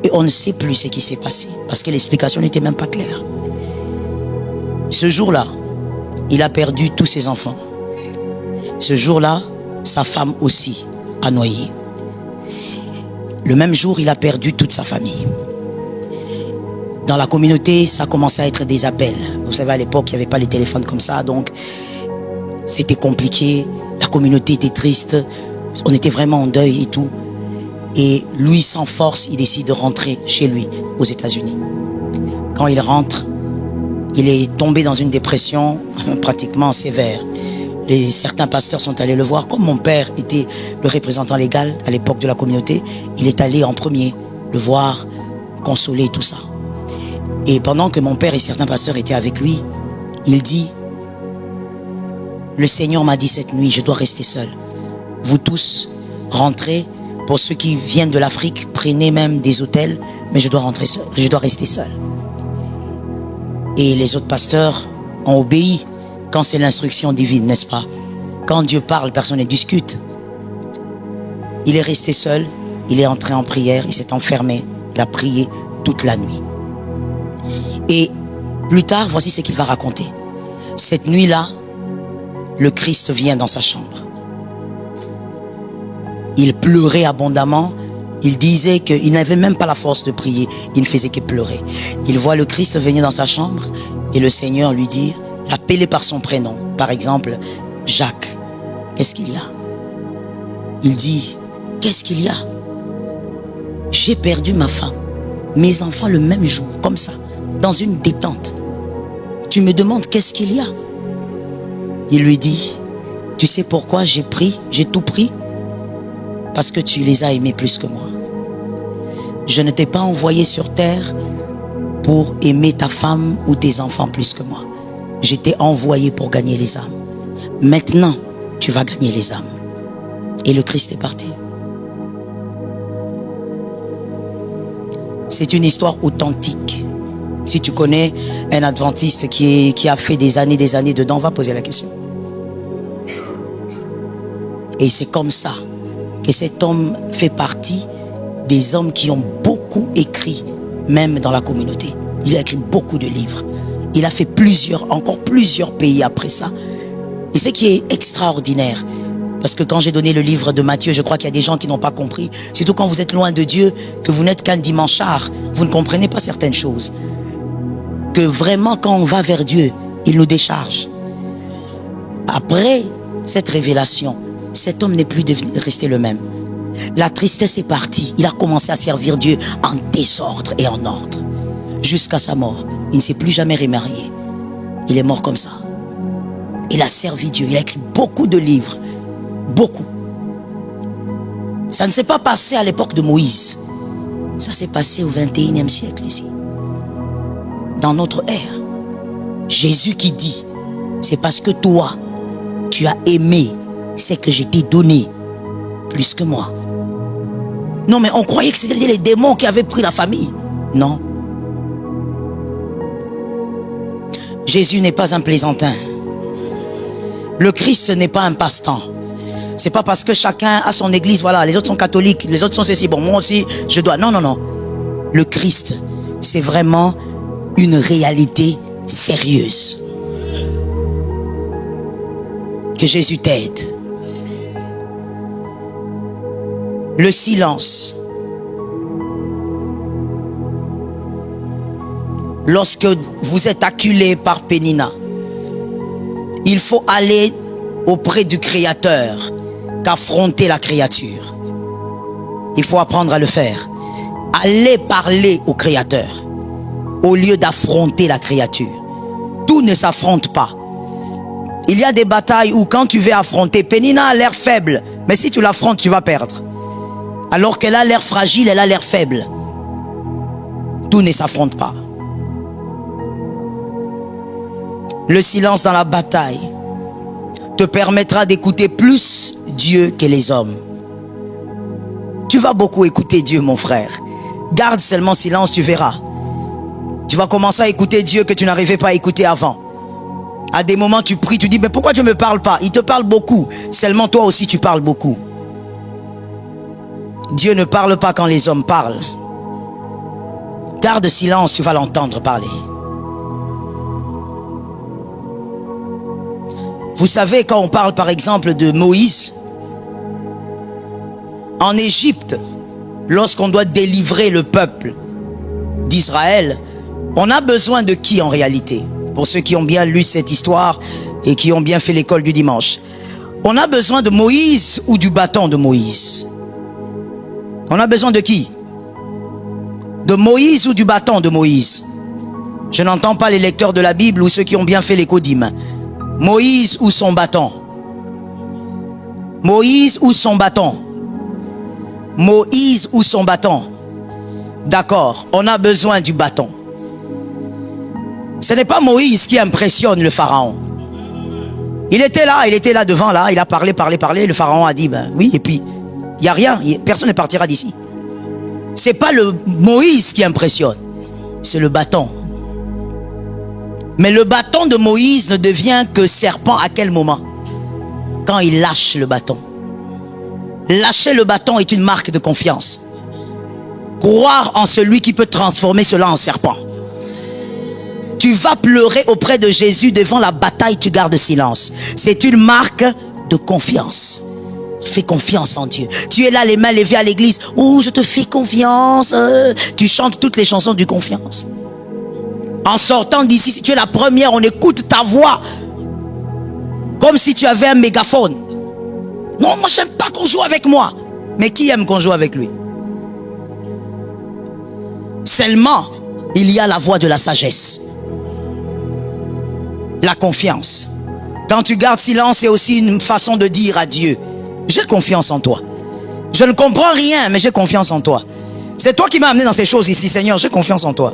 Et on ne sait plus ce qui s'est passé, parce que l'explication n'était même pas claire. Ce jour-là, il a perdu tous ses enfants. Ce jour-là, sa femme aussi a noyé. Le même jour, il a perdu toute sa famille. Dans la communauté, ça commençait à être des appels. Vous savez, à l'époque, il n'y avait pas les téléphones comme ça, donc c'était compliqué. La communauté était triste. On était vraiment en deuil et tout. Et lui, sans force, il décide de rentrer chez lui, aux États-Unis. Quand il rentre, il est tombé dans une dépression pratiquement sévère. Certains pasteurs sont allés le voir. Comme mon père était le représentant légal à l'époque de la communauté, il est allé en premier le voir, consoler tout ça. Et pendant que mon père et certains pasteurs étaient avec lui, il dit: le Seigneur m'a dit cette nuit, je dois rester seul. Vous tous, rentrez. Pour ceux qui viennent de l'Afrique, prenez même des hôtels, mais je dois rentrer seul, je dois rester seul. Et les autres pasteurs ont obéi quand c'est l'instruction divine, n'est-ce pas? Quand Dieu parle, personne ne discute. Il est resté seul, il est entré en prière, il s'est enfermé, il a prié toute la nuit. Et plus tard, voici ce qu'il va raconter. Cette nuit-là, le Christ vient dans sa chambre. Il pleurait abondamment. Il disait qu'il n'avait même pas la force de prier. Il ne faisait que pleurer. Il voit le Christ venir dans sa chambre et le Seigneur lui dit, l'appelait par son prénom. Par exemple, Jacques. Qu'est-ce qu'il y a? Il dit, qu'est-ce qu'il y a? J'ai perdu ma femme, mes enfants le même jour, comme ça, dans une détente. Tu me demandes qu'est-ce qu'il y a? Il lui dit, tu sais pourquoi j'ai tout pris? Parce que tu les as aimés plus que moi. Je ne t'ai pas envoyé sur terre pour aimer ta femme ou tes enfants plus que moi. Je t'ai envoyé pour gagner les âmes. Maintenant, tu vas gagner les âmes. Et le Christ est parti. C'est une histoire authentique. Si tu connais un adventiste qui a fait des années dedans, va poser la question. Et c'est comme ça que cet homme fait partie des hommes qui ont beaucoup écrit, même dans la communauté. Il a écrit beaucoup de livres. Il a fait encore plusieurs pays après ça. Et ce qui est extraordinaire, parce que quand j'ai donné le livre de Matthieu, je crois qu'il y a des gens qui n'ont pas compris. Surtout quand vous êtes loin de Dieu, que vous n'êtes qu'un dimanchard, vous ne comprenez pas certaines choses. Que vraiment quand on va vers Dieu, il nous décharge. Après cette révélation, cet homme n'est plus resté le même. La tristesse est partie. Il a commencé à servir Dieu en désordre et en ordre. Jusqu'à sa mort. Il ne s'est plus jamais remarié. Il est mort comme ça. Il a servi Dieu. Il a écrit beaucoup de livres. Beaucoup. Ça ne s'est pas passé à l'époque de Moïse. Ça s'est passé au 21e siècle ici. Dans notre ère. Jésus qui dit, c'est parce que toi, tu as aimé ce que je t'ai donné plus que moi. Non, mais on croyait que c'était les démons qui avaient pris la famille. Non. Jésus n'est pas un plaisantin. Le Christ n'est pas un passe-temps. C'est pas parce que chacun a son église, voilà, les autres sont catholiques, les autres sont ceci, bon, moi aussi, je dois. Non, non, non. Le Christ, c'est vraiment une réalité sérieuse. Que Jésus t'aide. Le silence. Lorsque vous êtes acculé par Pénina, il faut aller auprès du Créateur qu'affronter la créature. Il faut apprendre à le faire. Allez parler au Créateur au lieu d'affronter la créature. Tout ne s'affronte pas. Il y a des batailles où quand tu veux affronter, Pénina a l'air faible, mais si tu l'affrontes, tu vas perdre. Alors qu'elle a l'air fragile, elle a l'air faible. Tout ne s'affronte pas. Le silence dans la bataille te permettra d'écouter plus Dieu que les hommes. Tu vas beaucoup écouter Dieu, mon frère. Garde seulement silence, tu verras. Tu vas commencer à écouter Dieu que tu n'arrivais pas à écouter avant. À des moments, tu pries, tu dis, mais pourquoi Dieu ne me parle pas? Il te parle beaucoup. Seulement toi aussi, tu parles beaucoup. Dieu ne parle pas quand les hommes parlent. Garde silence, tu vas l'entendre parler. Vous savez, quand on parle par exemple de Moïse, en Égypte, lorsqu'on doit délivrer le peuple d'Israël, On a besoin de qui en réalité? Pour ceux qui ont bien lu cette histoire et qui ont bien fait l'école du dimanche. On a besoin de Moïse ou du bâton de Moïse? On a besoin de qui? De Moïse ou du bâton de Moïse? Je n'entends pas les lecteurs de la Bible ou ceux qui ont bien fait l'écodime. Moïse ou son bâton? Moïse ou son bâton? Moïse ou son bâton? D'accord, on a besoin du bâton. Ce n'est pas Moïse qui impressionne le pharaon. Il était là devant, là, il a parlé. Le pharaon a dit, ben oui, et puis, il n'y a rien, personne ne partira d'ici. C'est pas le Moïse qui impressionne, c'est le bâton. Mais le bâton de Moïse ne devient que serpent à quel moment? Quand il lâche le bâton. Lâcher le bâton est une marque de confiance. Croire en celui qui peut transformer cela en serpent. Tu vas pleurer auprès de Jésus devant la bataille, tu gardes silence. C'est une marque de confiance. Fais confiance en Dieu. Tu es là les mains levées à l'église. Oh, je te fais confiance. Tu chantes toutes les chansons du confiance. En sortant d'ici, si tu es la première, on écoute ta voix. Comme si tu avais un mégaphone. Non, moi j'aime pas qu'on joue avec moi. Mais qui aime qu'on joue avec lui? Seulement, il y a la voix de la sagesse. La confiance. Quand tu gardes silence, c'est aussi une façon de dire à Dieu, j'ai confiance en toi. Je ne comprends rien, mais j'ai confiance en toi. C'est toi qui m'as amené dans ces choses ici, Seigneur, j'ai confiance en toi.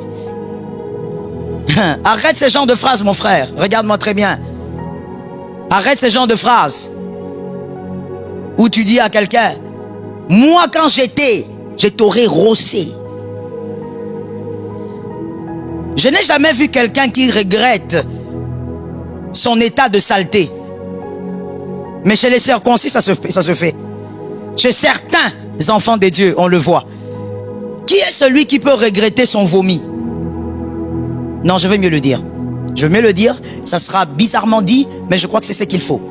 Arrête ces genres de phrases, mon frère. Regarde-moi très bien. Arrête ces genres de phrases où tu dis à quelqu'un, moi quand je t'aurais rossé. Je n'ai jamais vu quelqu'un qui regrette son état de saleté. Mais chez les circoncis, ça se fait. Chez certains enfants de Dieu, on le voit. Qui est celui qui peut regretter son vomi? Non, je vais mieux le dire. Je vais mieux le dire, ça sera bizarrement dit, mais je crois que c'est ce qu'il faut.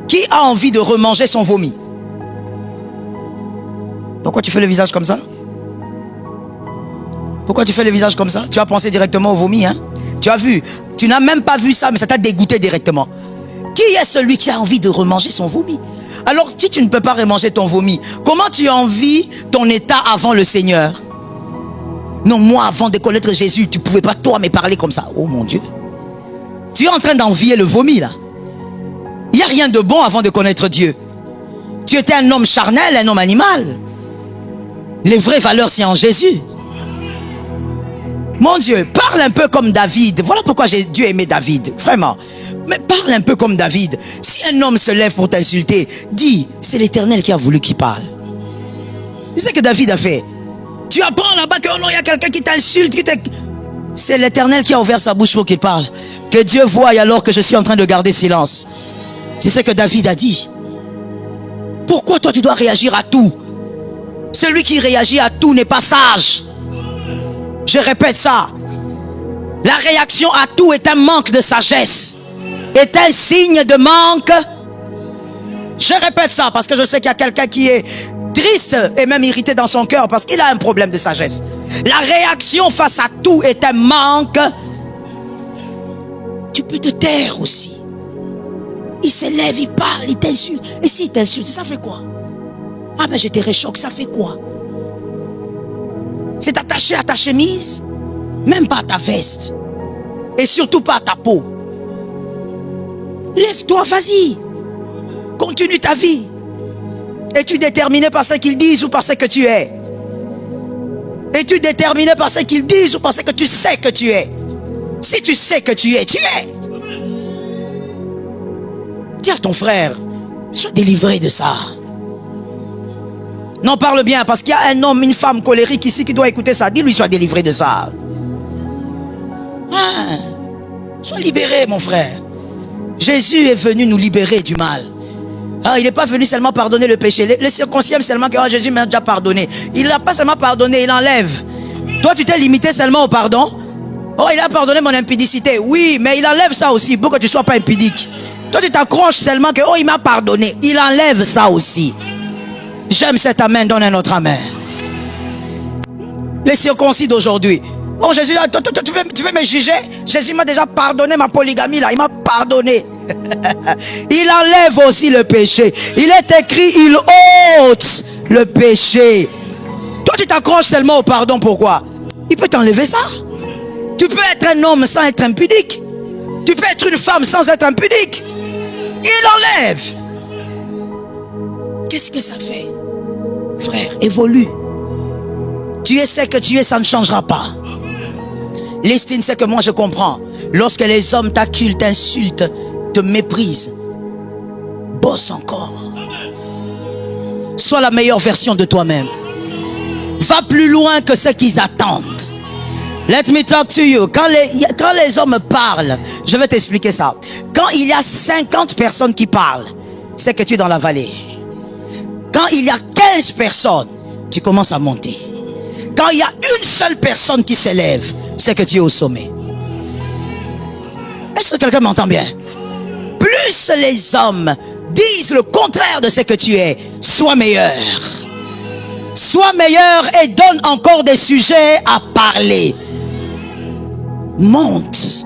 Qui a envie de remanger son vomi? Pourquoi tu fais le visage comme ça? Pourquoi tu fais le visage comme ça? Tu as pensé directement au vomi, hein? Tu as vu, tu n'as même pas vu ça, mais ça t'a dégoûté directement. Qui est celui qui a envie de remanger son vomi? Alors, si tu ne peux pas remanger ton vomi, comment tu envies ton état avant le Seigneur? Non, moi, avant de connaître Jésus, tu ne pouvais pas, toi, me parler comme ça. Oh mon Dieu. Tu es en train d'envier le vomi, là. Il n'y a rien de bon avant de connaître Dieu. Tu étais un homme charnel, un homme animal. Les vraies valeurs, c'est en Jésus. Mon Dieu, parle un peu comme David. Voilà pourquoi Dieu aimait David, vraiment. Mais parle un peu comme David. Si un homme se lève pour t'insulter, dis, c'est l'Éternel qui a voulu qu'il parle. C'est ce que David a fait. Tu apprends là-bas que oh non, il y a quelqu'un qui t'insulte. C'est l'Éternel qui a ouvert sa bouche pour qu'il parle. Que Dieu voie alors que je suis en train de garder silence. C'est ce que David a dit. Pourquoi toi tu dois réagir à tout? Celui qui réagit à tout n'est pas sage. Je répète ça. La réaction à tout est un manque de sagesse. Est un signe de manque. Je répète ça parce que je sais qu'il y a quelqu'un qui est triste et même irrité dans son cœur parce qu'il a un problème de sagesse. La réaction face à tout est un manque. Tu peux te taire aussi. Il se lève, il parle, il t'insulte. Et s'il t'insulte, ça fait quoi? Ah ben je te réchoque, ça fait quoi? C'est attaché à ta chemise, même pas à ta veste. Et surtout pas à ta peau. Lève-toi, vas-y. Continue ta vie. Es-tu déterminé par ce qu'ils disent ou par ce que tu es? Es-tu déterminé par ce qu'ils disent ou par ce que tu sais que tu es? Si tu sais que tu es, tu es. Dis à ton frère, sois délivré de ça. Non, parle bien, parce qu'il y a un homme, une femme colérique ici qui doit écouter ça. Dis-lui, sois délivré de ça. Ah, sois libéré, mon frère. Jésus est venu nous libérer du mal. Ah, il n'est pas venu seulement pardonner le péché. Le circoncis aime seulement que Jésus m'a déjà pardonné. Il n'a pas seulement pardonné, il enlève. Toi, tu t'es limité seulement au pardon. Oh, il a pardonné mon impudicité. Oui, mais il enlève ça aussi pour que tu ne sois pas impudique. Toi, tu t'accroches seulement que, oh, il m'a pardonné. Il enlève ça aussi. J'aime cet amen, donne un autre amen. Les circoncis d'aujourd'hui, Bon, Jésus, tu veux me juger? Jésus m'a déjà pardonné ma polygamie là, il m'a pardonné. Il enlève aussi le péché. Il est écrit, il ôte le péché. Toi, tu t'accroches seulement au pardon, pourquoi? Il peut t'enlever ça. Tu peux être un homme sans être impudique. Tu peux être une femme sans être impudique. Il enlève. Qu'est-ce que ça fait? Frère, évolue. Tu es ce que tu es, ça ne changera pas. L'estime, c'est que moi je comprends. Lorsque les hommes t'acculent, t'insultent, te méprisent, bosse encore. Sois la meilleure version de toi-même. Va plus loin que ce qu'ils attendent. Let me talk to you. Quand les hommes parlent, je vais t'expliquer ça. Quand il y a 50 personnes qui parlent, c'est que tu es dans la vallée. Quand il y a 15 personnes, tu commences à monter. Quand il y a une seule personne qui s'élève, c'est que tu es au sommet. Est-ce que quelqu'un m'entend bien? Plus les hommes disent le contraire de ce que tu es, sois meilleur. Sois meilleur et donne encore des sujets à parler. Monte,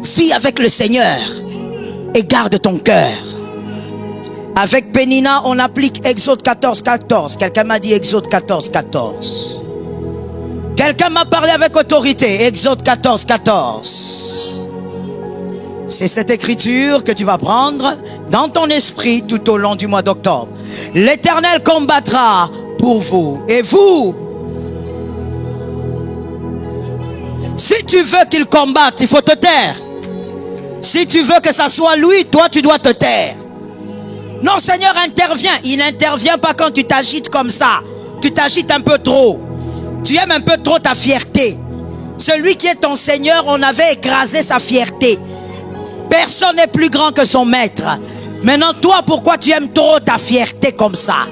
vis avec le Seigneur et garde ton cœur. Avec Pénina, on applique Exode 14, 14. Quelqu'un m'a dit Exode 14, 14. Quelqu'un m'a parlé avec autorité. Exode 14, 14. C'est cette écriture que tu vas prendre dans ton esprit tout au long du mois d'octobre. L'Éternel combattra pour vous. Et vous, si tu veux qu'il combatte, il faut te taire. Si tu veux que ça soit lui, toi tu dois te taire. Non, Seigneur intervient. Il n'intervient pas quand tu t'agites comme ça. Tu t'agites un peu trop. Tu aimes un peu trop ta fierté. Celui qui est ton Seigneur, on avait écrasé sa fierté. Personne n'est plus grand que son maître. Maintenant, toi, pourquoi tu aimes trop ta fierté comme ça?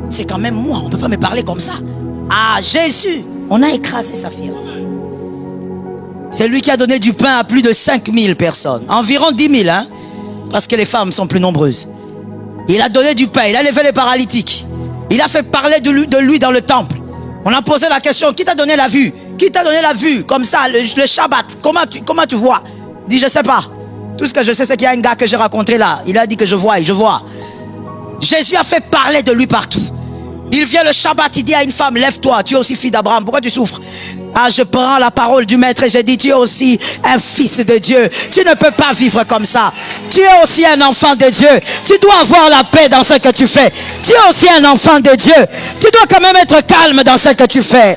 C'est quand même moi, on ne peut pas me parler comme ça. Ah, Jésus, on a écrasé sa fierté. C'est lui qui a donné du pain à plus de 5000 personnes. Environ 10 000, hein? Parce que les femmes sont plus nombreuses. Il a donné du pain, il a levé les paralytiques. Il a fait parler de lui dans le temple. On a posé la question, qui t'a donné la vue? Qui t'a donné la vue? Comme ça, le Shabbat, comment tu vois? Il dit, je ne sais pas. Tout ce que je sais, c'est qu'il y a un gars que j'ai rencontré là. Il a dit que je vois. Jésus a fait parler de lui partout. Il vient le Shabbat, il dit à une femme, lève-toi, tu es aussi fille d'Abraham, pourquoi tu souffres? Ah, je prends la parole du maître et je dis, tu es aussi un fils de Dieu. Tu ne peux pas vivre comme ça. Tu es aussi un enfant de Dieu. Tu dois avoir la paix dans ce que tu fais. Tu es aussi un enfant de Dieu. Tu dois quand même être calme dans ce que tu fais.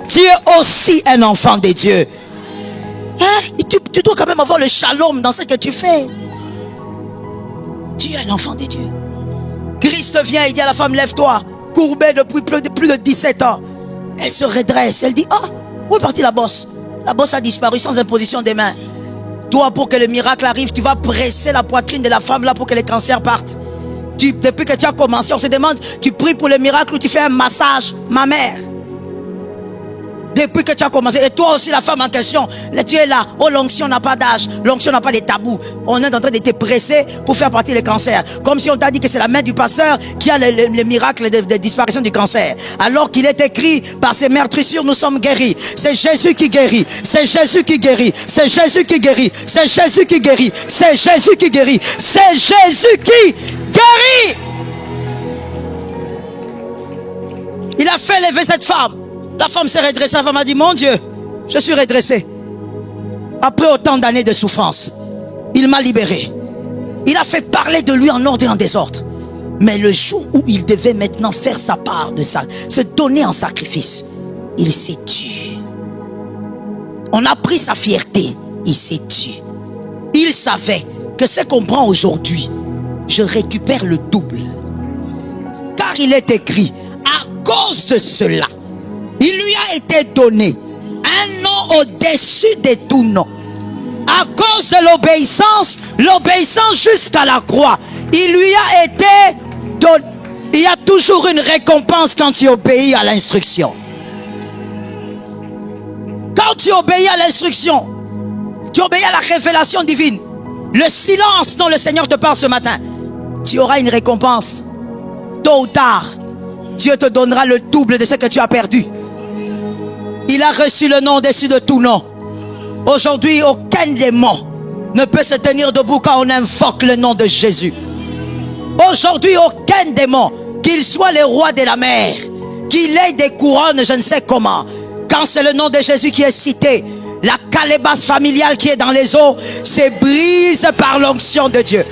Tu es aussi un enfant de Dieu. Hein? Tu dois quand même avoir le shalom dans ce que tu fais. Tu es un enfant de Dieu. Christ vient et dit à la femme, lève-toi, courbée depuis plus de 17 ans. Elle se redresse, elle dit, ah, où est partie la bosse? La bosse a disparu sans imposition des mains. Toi, pour que le miracle arrive, tu vas presser la poitrine de la femme là pour que les cancers partent. Depuis que tu as commencé, on se demande, tu pries pour le miracle ou tu fais un massage, ma mère. Depuis que tu as commencé, et toi aussi la femme en question, là, tu es là, oh l'onction n'a pas d'âge, l'onction n'a pas de tabou. On est en train de te presser pour faire partie des cancers. Comme si on t'a dit que c'est la main du pasteur qui a le miracle de disparition du cancer. Alors qu'il est écrit, par ses meurtrissures nous sommes guéris. C'est Jésus qui guérit, c'est Jésus qui guérit, c'est Jésus qui guérit, c'est Jésus qui guérit, c'est Jésus qui guérit, c'est Jésus qui guérit. Il a fait lever cette femme. La femme s'est redressée, la femme a dit, mon Dieu, je suis redressée. Après autant d'années de souffrance, il m'a libéré. Il a fait parler de lui en ordre et en désordre. Mais le jour où il devait maintenant faire sa part de ça, se donner en sacrifice, il s'est tué. On a pris sa fierté, il s'est tué. Il savait que ce qu'on prend aujourd'hui, je récupère le double. Car il est écrit, à cause de cela, il lui a été donné un nom au-dessus de tout nom. À cause de l'obéissance jusqu'à la croix, il lui a été donné. Il y a toujours une récompense quand tu obéis à l'instruction. Quand tu obéis à l'instruction, tu obéis à la révélation divine, le silence dont le Seigneur te parle ce matin, tu auras une récompense. Tôt ou tard, Dieu te donnera le double de ce que tu as perdu. Il a reçu le nom au-dessus de tout nom. Aujourd'hui, aucun démon ne peut se tenir debout quand on invoque le nom de Jésus. Aujourd'hui, aucun démon, qu'il soit le roi de la mer, qu'il ait des couronnes, je ne sais comment, quand c'est le nom de Jésus qui est cité, la calebasse familiale qui est dans les eaux se brise par l'onction de Dieu.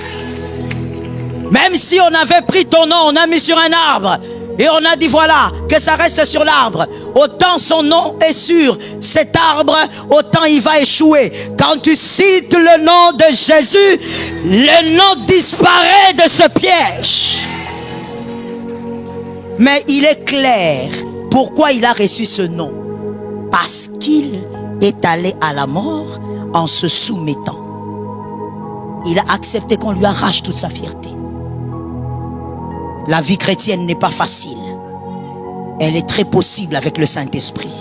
Même si on avait pris ton nom, on a mis sur un arbre et on a dit voilà, que ça reste sur l'arbre. Autant son nom est sur cet arbre, autant il va échouer. Quand tu cites le nom de Jésus, le nom disparaît de ce piège. Mais il est clair pourquoi il a reçu ce nom. Parce qu'il est allé à la mort en se soumettant. Il a accepté qu'on lui arrache toute sa fierté. La vie chrétienne n'est pas facile. Elle est très possible avec le Saint-Esprit.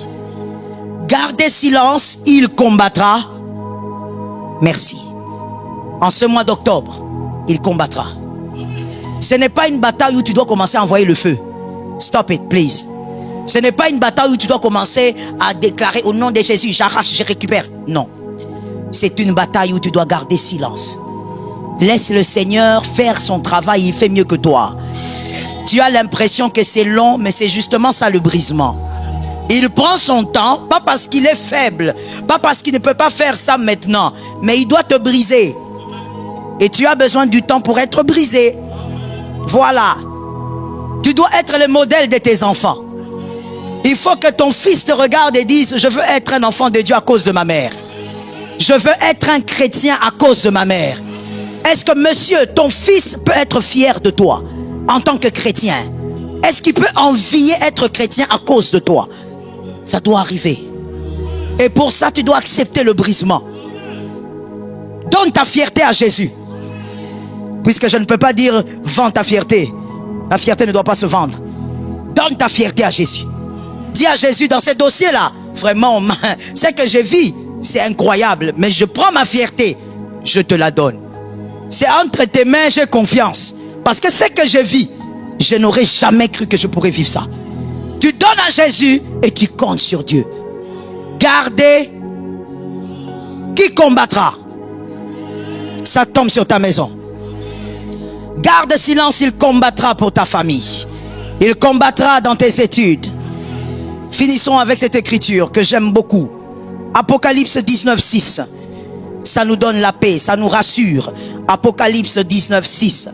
Gardez silence, il combattra. Merci. En ce mois d'octobre, il combattra. Ce n'est pas une bataille où tu dois commencer à envoyer le feu. Stop it, please. Ce n'est pas une bataille où tu dois commencer à déclarer au nom de Jésus, j'arrache, je récupère. Non. C'est une bataille où tu dois garder silence. Laisse le Seigneur faire son travail, il fait mieux que toi. Tu as l'impression que c'est long, mais c'est justement ça le brisement. Il prend son temps, pas parce qu'il est faible, pas parce qu'il ne peut pas faire ça maintenant, mais il doit te briser. Et tu as besoin du temps pour être brisé. Voilà. Tu dois être le modèle de tes enfants. Il faut que ton fils te regarde et dise, je veux être un enfant de Dieu à cause de ma mère. Je veux être un chrétien à cause de ma mère. Est-ce que monsieur, ton fils peut être fier de toi en tant que chrétien? Est-ce qu'il peut envier être chrétien à cause de toi? Ça doit arriver. Et pour ça, tu dois accepter le brisement. Donne ta fierté à Jésus. Puisque je ne peux pas dire, vends ta fierté. La fierté ne doit pas se vendre. Donne ta fierté à Jésus. Dis à Jésus, dans ces dossiers-là, vraiment, ce que je vis, c'est incroyable. Mais je prends ma fierté, je te la donne. C'est entre tes mains, j'ai confiance. Parce que ce que je vis, je n'aurais jamais cru que je pourrais vivre ça. Tu donnes à Jésus et tu comptes sur Dieu. Gardez. Qui combattra? Ça tombe sur ta maison. Garde silence, il combattra pour ta famille. Il combattra dans tes études. Finissons avec cette écriture que j'aime beaucoup. Apocalypse 19, 6. Ça nous donne la paix, ça nous rassure. Apocalypse 19, 6.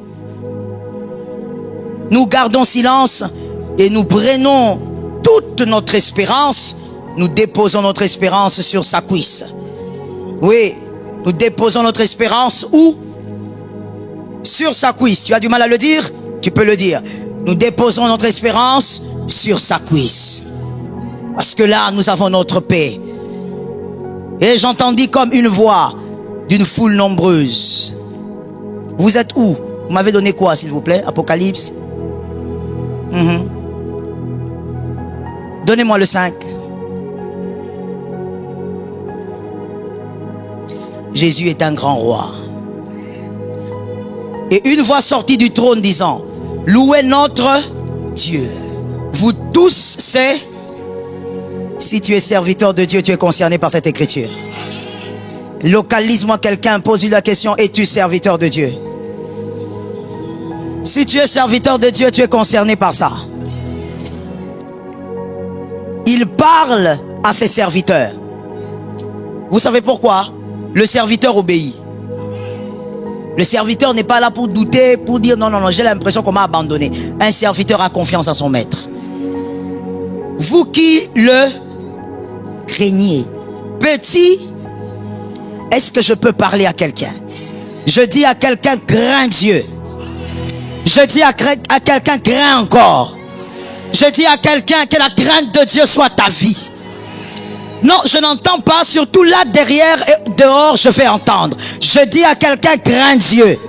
Nous gardons silence et nous prenons toute notre espérance. Nous déposons notre espérance sur sa cuisse. Oui, nous déposons notre espérance où? Sur sa cuisse. Tu as du mal à le dire? Tu peux le dire. Nous déposons notre espérance sur sa cuisse. Parce que là, nous avons notre paix. Et j'entendis comme une voix d'une foule nombreuse. Vous êtes où? Vous m'avez donné quoi, s'il vous plaît? Apocalypse. Donnez-moi le 5. Jésus est un grand roi. Et une voix sortit du trône disant, louez notre Dieu. Vous tous, c'est... Si tu es serviteur de Dieu, tu es concerné par cette écriture. Localise-moi quelqu'un, pose-lui la question, es-tu serviteur de Dieu? Si tu es serviteur de Dieu, tu es concerné par ça. Il parle à ses serviteurs. Vous savez pourquoi? Le serviteur obéit. Le serviteur n'est pas là pour douter, pour dire non, j'ai l'impression qu'on m'a abandonné. Un serviteur a confiance en son maître. Vous qui le craignez, petit, est-ce que je peux parler à quelqu'un? Je dis à quelqu'un, crains Dieu. Je dis à quelqu'un, crains encore. Je dis à quelqu'un que la crainte de Dieu soit ta vie. Non, je n'entends pas, surtout là derrière et dehors, je vais entendre. Je dis à quelqu'un, crains Dieu.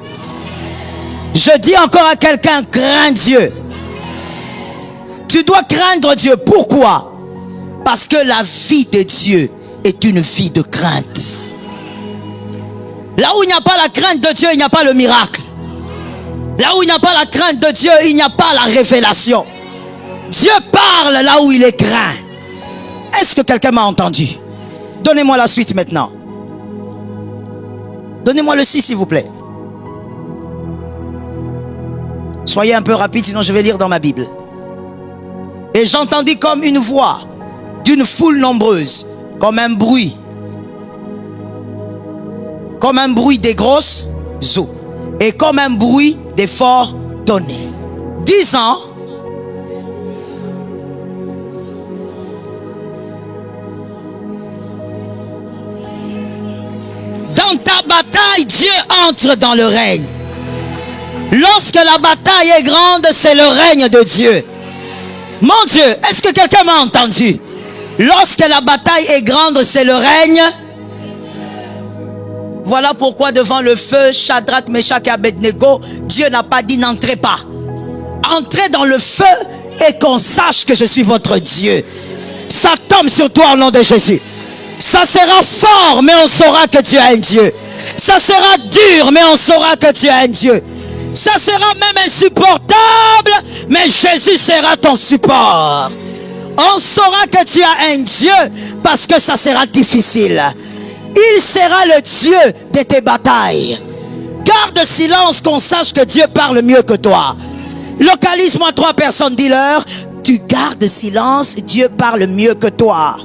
Je dis encore à quelqu'un, crains Dieu. Tu dois craindre Dieu. Pourquoi? Parce que la vie de Dieu est une vie de crainte. Là où il n'y a pas la crainte de Dieu, il n'y a pas le miracle. Là où il n'y a pas la crainte de Dieu, il n'y a pas la révélation. Dieu parle là où il est craint. Est-ce que quelqu'un m'a entendu? Donnez-moi la suite maintenant. Donnez-moi le 6 s'il vous plaît. Soyez un peu rapide, sinon je vais lire dans ma Bible. Et j'entendis comme une voix d'une foule nombreuse, comme un bruit des grosses eaux, et comme un bruit des forts tonnerres, disant: dans ta bataille, Dieu entre dans le règne. Lorsque la bataille est grande, c'est le règne de Dieu. Mon Dieu, est-ce que quelqu'un m'a entendu? Lorsque la bataille est grande, c'est le règne. Voilà pourquoi devant le feu, Shadrach, Meshach et Abednego, Dieu n'a pas dit n'entrez pas. Entrez dans le feu et qu'on sache que je suis votre Dieu. Ça tombe sur toi au nom de Jésus. Ça sera fort, mais on saura que tu es un Dieu. Ça sera dur, mais on saura que tu es un Dieu. Ça sera même insupportable, mais Jésus sera ton support. On saura que tu as un Dieu parce que ça sera difficile. Il sera le Dieu de tes batailles. Garde silence qu'on sache que Dieu parle mieux que toi. Localise-moi 3 personnes, dis-leur: tu gardes silence, Dieu parle mieux que toi.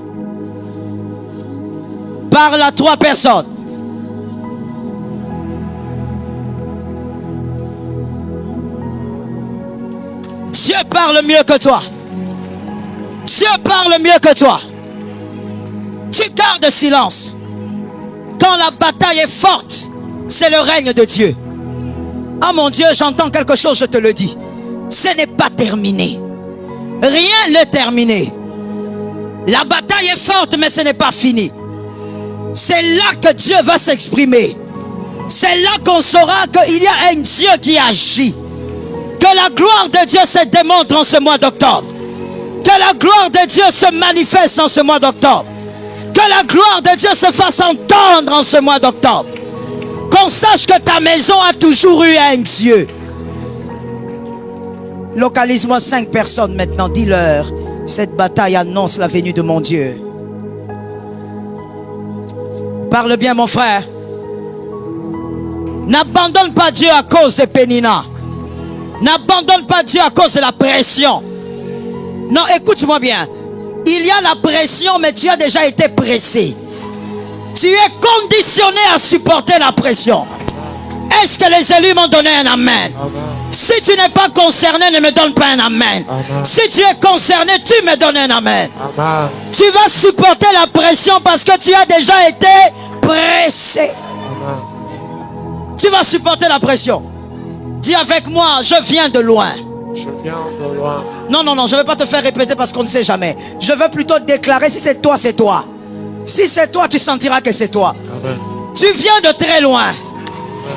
Parle à 3 personnes. Dieu parle mieux que toi. Dieu parle mieux que toi. Tu gardes silence. Quand la bataille est forte, c'est le règne de Dieu. Ah mon Dieu, j'entends quelque chose, je te le dis. Ce n'est pas terminé. Rien n'est terminé. La bataille est forte, mais ce n'est pas fini. C'est là que Dieu va s'exprimer. C'est là qu'on saura qu'il y a un Dieu qui agit. Que la gloire de Dieu se démontre en ce mois d'octobre. Que la gloire de Dieu se manifeste en ce mois d'octobre. Que la gloire de Dieu se fasse entendre en ce mois d'octobre. Qu'on sache que ta maison a toujours eu un Dieu. Localise-moi 5 personnes maintenant. Dis-leur: cette bataille annonce la venue de mon Dieu. Parle bien mon frère. N'abandonne pas Dieu à cause de Pénina. N'abandonne pas Dieu à cause de la pression. Non, écoute-moi bien. Il y a la pression, mais tu as déjà été pressé. Tu es conditionné à supporter la pression. Est-ce que les élus m'ont donné un amen? Amen. Si tu n'es pas concerné, ne me donne pas un amen. Amen. Si tu es concerné, tu me donnes un amen. Amen. Tu vas supporter la pression parce que tu as déjà été pressé. Amen. Tu vas supporter la pression. Dis avec moi: je viens de loin. Je viens de loin. Non, non, non, je ne vais pas te faire répéter parce qu'on ne sait jamais. Je veux plutôt déclarer: si c'est toi, c'est toi. Si c'est toi, tu sentiras que c'est toi. Amen. Tu viens de très loin. Amen.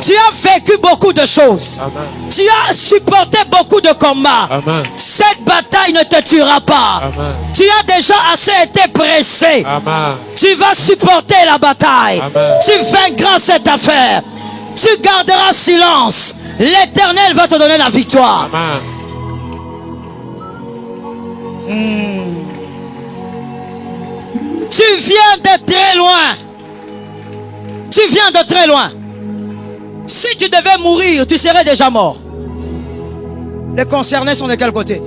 Tu as vécu beaucoup de choses. Amen. Tu as supporté beaucoup de combats. Amen. Cette bataille ne te tuera pas. Amen. Tu as déjà assez été pressé. Amen. Tu vas supporter la bataille. Amen. Tu vaincras cette affaire. Tu garderas silence. L'Éternel va te donner la victoire. Amen. Tu viens de très loin. Tu viens de très loin. Si tu devais mourir, tu serais déjà mort. Les concernés sont de quel côté?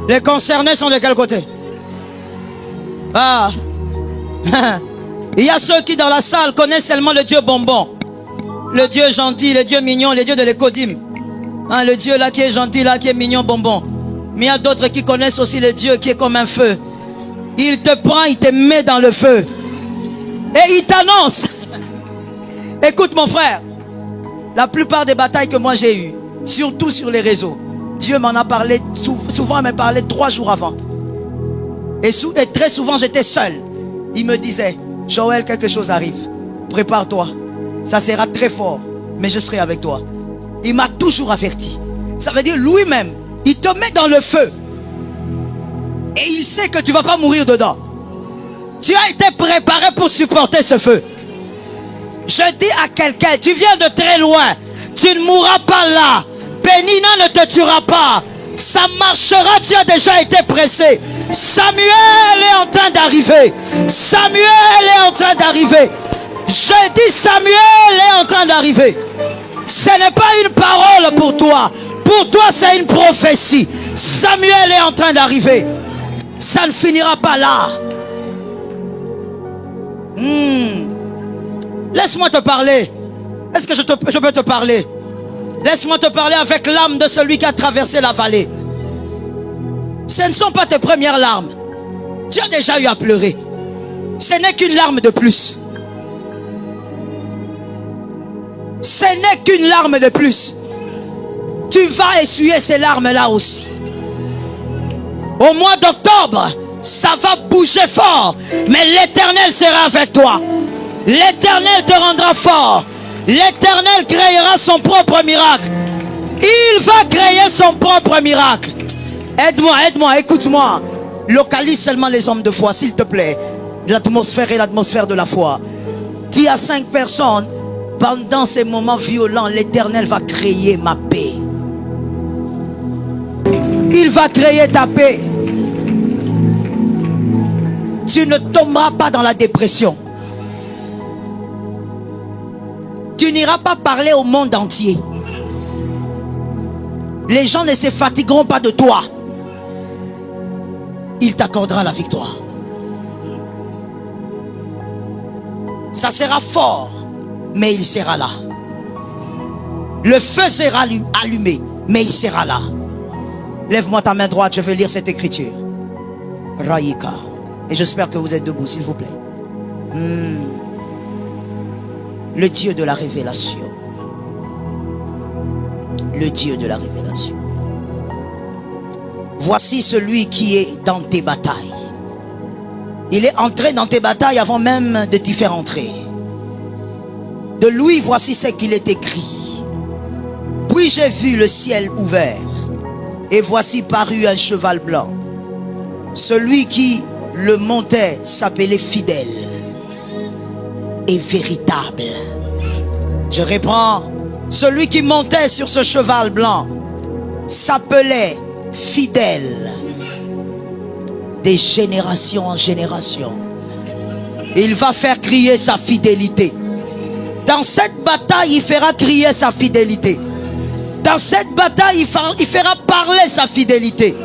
Les concernés sont de quel côté? Ah. Il y a ceux qui dans la salle connaissent seulement le Dieu bonbon. Le Dieu gentil, le Dieu mignon, le Dieu de l'écodim. Hein, le Dieu là qui est gentil, là qui est mignon, bonbon. Mais il y a d'autres qui connaissent aussi le Dieu qui est comme un feu. Il te prend, il te met dans le feu. Et il t'annonce. Écoute mon frère. La plupart des batailles que moi j'ai eues, surtout sur les réseaux, Dieu m'en a parlé, souvent il m'a parlé 3 jours avant. Et très souvent j'étais seul. Il me disait: Joël, quelque chose arrive. Prépare-toi. Ça sera très fort, mais je serai avec toi. Il m'a toujours averti. Ça veut dire lui-même, il te met dans le feu. Et il sait que tu ne vas pas mourir dedans. Tu as été préparé pour supporter ce feu. Je dis à quelqu'un: tu viens de très loin. Tu ne mourras pas là. Pénina ne te tuera pas. Ça marchera, tu as déjà été pressé. Samuel est en train d'arriver. Samuel est en train d'arriver. Je dis Samuel est en train d'arriver. Ce n'est pas une parole pour toi. Pour toi, c'est une prophétie. Samuel est en train d'arriver. Ça ne finira pas là. Laisse-moi te parler. Est-ce que je peux te parler? Laisse-moi te parler avec l'âme de celui qui a traversé la vallée. Ce ne sont pas tes premières larmes. Tu as déjà eu à pleurer. Ce n'est qu'une larme de plus. Ce n'est qu'une larme de plus. Tu vas essuyer ces larmes-là aussi. Au mois d'octobre, ça va bouger fort. Mais l'Éternel sera avec toi. L'Éternel te rendra fort. L'Éternel créera son propre miracle. Il va créer son propre miracle. Aide-moi, écoute-moi. Localise seulement les hommes de foi, s'il te plaît. L'atmosphère est l'atmosphère de la foi. Dis à 5 personnes, pendant ces moments violents, l'Éternel va créer ma paix. Il va créer ta paix. Tu ne tomberas pas dans la dépression. Tu n'iras pas parler au monde entier. Les gens ne se fatigueront pas de toi. Il t'accordera la victoire. Ça sera fort, mais il sera là. Le feu sera allumé, mais il sera là. Lève-moi ta main droite, je vais lire cette écriture. Raïka. Et j'espère que vous êtes debout, s'il vous plaît. Le Dieu de la révélation. Le Dieu de la révélation. Voici celui qui est dans tes batailles. Il est entré dans tes batailles avant même de t'y faire entrer. De lui, voici ce qu'il est écrit. Puis j'ai vu le ciel ouvert, et voici paru un cheval blanc. Celui qui le montait s'appelait fidèle et véritable. Je reprends. Celui qui montait sur ce cheval blanc s'appelait fidèle. Des générations en génération, il va faire crier sa fidélité. Dans cette bataille, il fera crier sa fidélité. Dans cette bataille, il fera parler sa fidélité.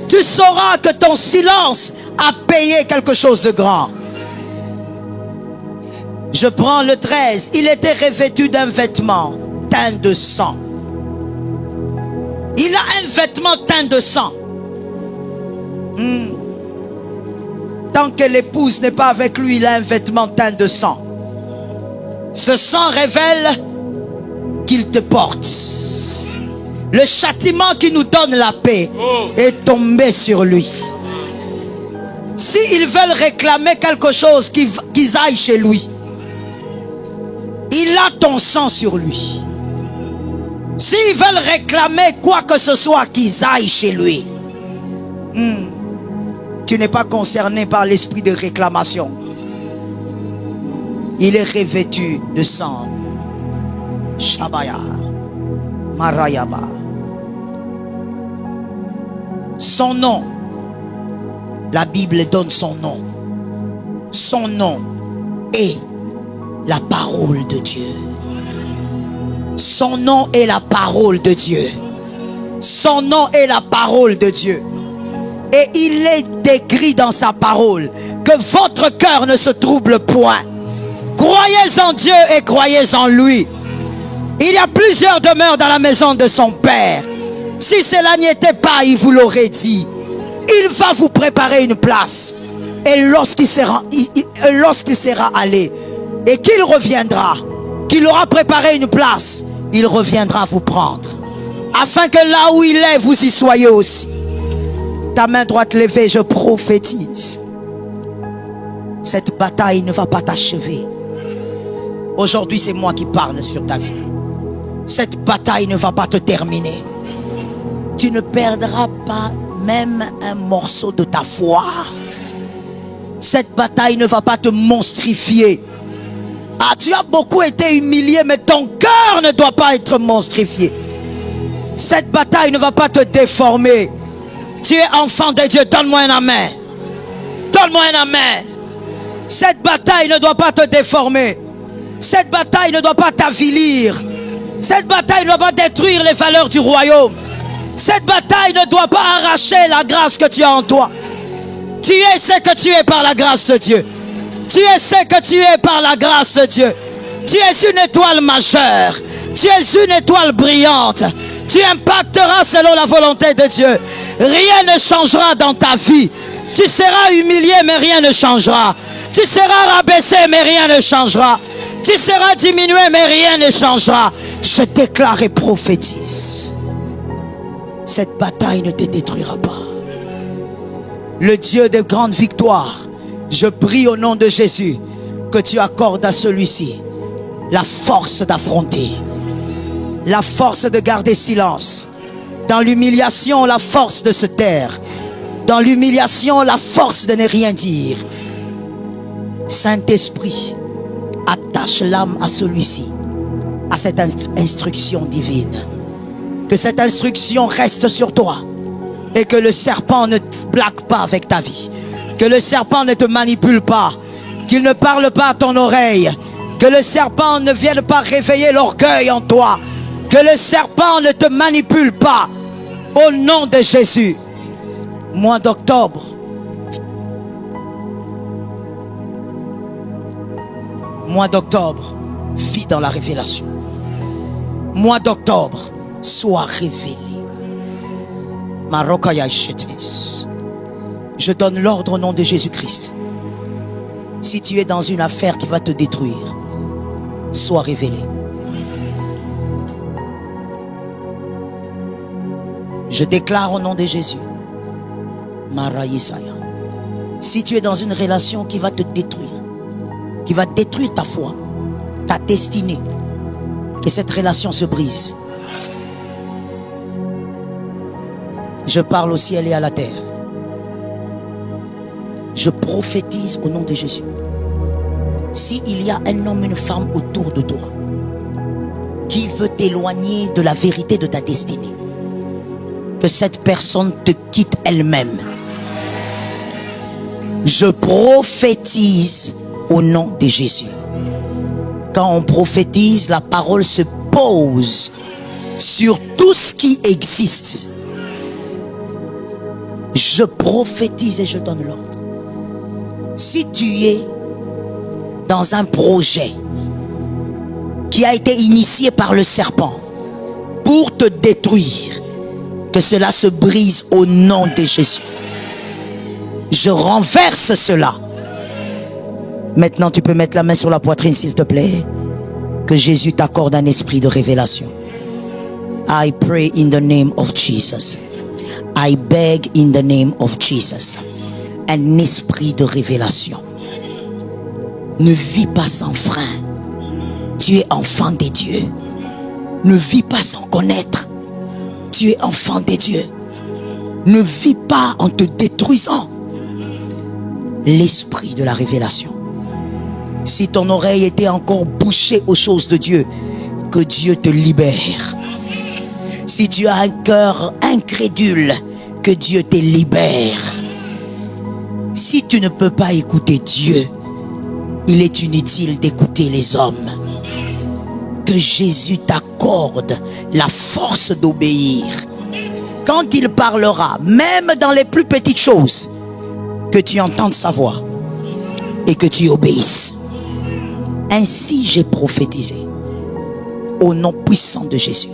Tu sauras que ton silence a payé quelque chose de grand. Je prends le 13. Il était revêtu d'un vêtement teint de sang. Il a un vêtement teint de sang. Tant que l'épouse n'est pas avec lui, il a un vêtement teint de sang. Ce sang révèle qu'il te porte. Le châtiment qui nous donne la paix est tombé sur lui. S'ils veulent réclamer quelque chose, qu'ils aillent chez lui. Il a ton sang sur lui. S'ils veulent réclamer quoi que ce soit, qu'ils aillent chez lui. Tu n'es pas concerné par l'esprit de réclamation. Il est revêtu de sang. Shabaya. Marayaba. Son nom. La Bible donne son nom. Son nom est la parole de Dieu. Son nom est la parole de Dieu. Son nom est la parole de Dieu. Et il est écrit dans sa parole que votre cœur ne se trouble point. Croyez en Dieu et croyez en lui. Il y a plusieurs demeures dans la maison de son Père. Si cela n'y était pas, il vous l'aurait dit. Il va vous préparer une place. Et lorsqu'il sera allé et qu'il reviendra, qu'il aura préparé une place, il reviendra vous prendre. Afin que là où il est, vous y soyez aussi. Ta main droite levée, je prophétise. Cette bataille ne va pas t'achever. Aujourd'hui, c'est moi qui parle sur ta vie. Cette bataille ne va pas te terminer. Tu ne perdras pas même un morceau de ta foi. Cette bataille ne va pas te monstrifier. Ah, tu as beaucoup été humilié, mais ton cœur ne doit pas être monstrifié. Cette bataille ne va pas te déformer. Tu es enfant de Dieu. Donne-moi un amen. Donne-moi un amen. Cette bataille ne doit pas te déformer. Cette bataille ne doit pas t'avilir. Cette bataille ne doit pas détruire les valeurs du royaume. Cette bataille ne doit pas arracher la grâce que tu as en toi. Tu es ce que tu es par la grâce de Dieu. Tu es ce que tu es par la grâce de Dieu. Tu es une étoile majeure. Tu es une étoile brillante. Tu impacteras selon la volonté de Dieu. Rien ne changera dans ta vie. Tu seras humilié, mais rien ne changera. Tu seras rabaissé, mais rien ne changera. Tu seras diminué, mais rien ne changera. Je déclare et prophétise. Cette bataille ne te détruira pas. Le Dieu de grandes victoires, je prie au nom de Jésus que tu accordes à celui-ci la force d'affronter, la force de garder silence. Dans l'humiliation, la force de se taire. Dans l'humiliation, la force de ne rien dire. Saint-Esprit, attache l'âme à celui-ci, à cette instruction divine. Que cette instruction reste sur toi et que le serpent ne te blague pas avec ta vie. Que le serpent ne te manipule pas. Qu'il ne parle pas à ton oreille. Que le serpent ne vienne pas réveiller l'orgueil en toi. Que le serpent ne te manipule pas. Au nom de Jésus. Mois d'octobre. Mois d'octobre. Vis dans la révélation. Mois d'octobre. Sois révélé. Je donne l'ordre au nom de Jésus-Christ. Si tu es dans une affaire qui va te détruire, sois révélé. Je déclare au nom de Jésus. Si tu es dans une relation qui va te détruire, qui va détruire ta foi, ta destinée, que cette relation se brise. Je parle au ciel et à la terre. Je prophétise au nom de Jésus. S'il y a un homme, une femme autour de toi qui veut t'éloigner de la vérité de ta destinée, que cette personne te quitte elle-même. Je prophétise au nom de Jésus. Quand on prophétise, la parole se pose sur tout ce qui existe. Je prophétise et je donne l'ordre. Si tu es dans un projet qui a été initié par le serpent pour te détruire, que cela se brise au nom de Jésus. Je renverse cela. Maintenant, tu peux mettre la main sur la poitrine, s'il te plaît. Que Jésus t'accorde un esprit de révélation. I pray in the name of Jesus. I beg in the name of Jesus. Un esprit de révélation. Ne vis pas sans frein. Tu es enfant des dieux. Ne vis pas sans connaître. Tu es enfant des dieux. Ne vis pas en te détruisant. L'esprit de la révélation. Si ton oreille était encore bouchée aux choses de Dieu, que Dieu te libère. Si tu as un cœur incrédule, que Dieu te libère. Si tu ne peux pas écouter Dieu, il est inutile d'écouter les hommes. Que Jésus t'accorde la force d'obéir. Quand il parlera, même dans les plus petites choses, que tu entendes sa voix et que tu obéisses. Ainsi j'ai prophétisé au nom puissant de Jésus.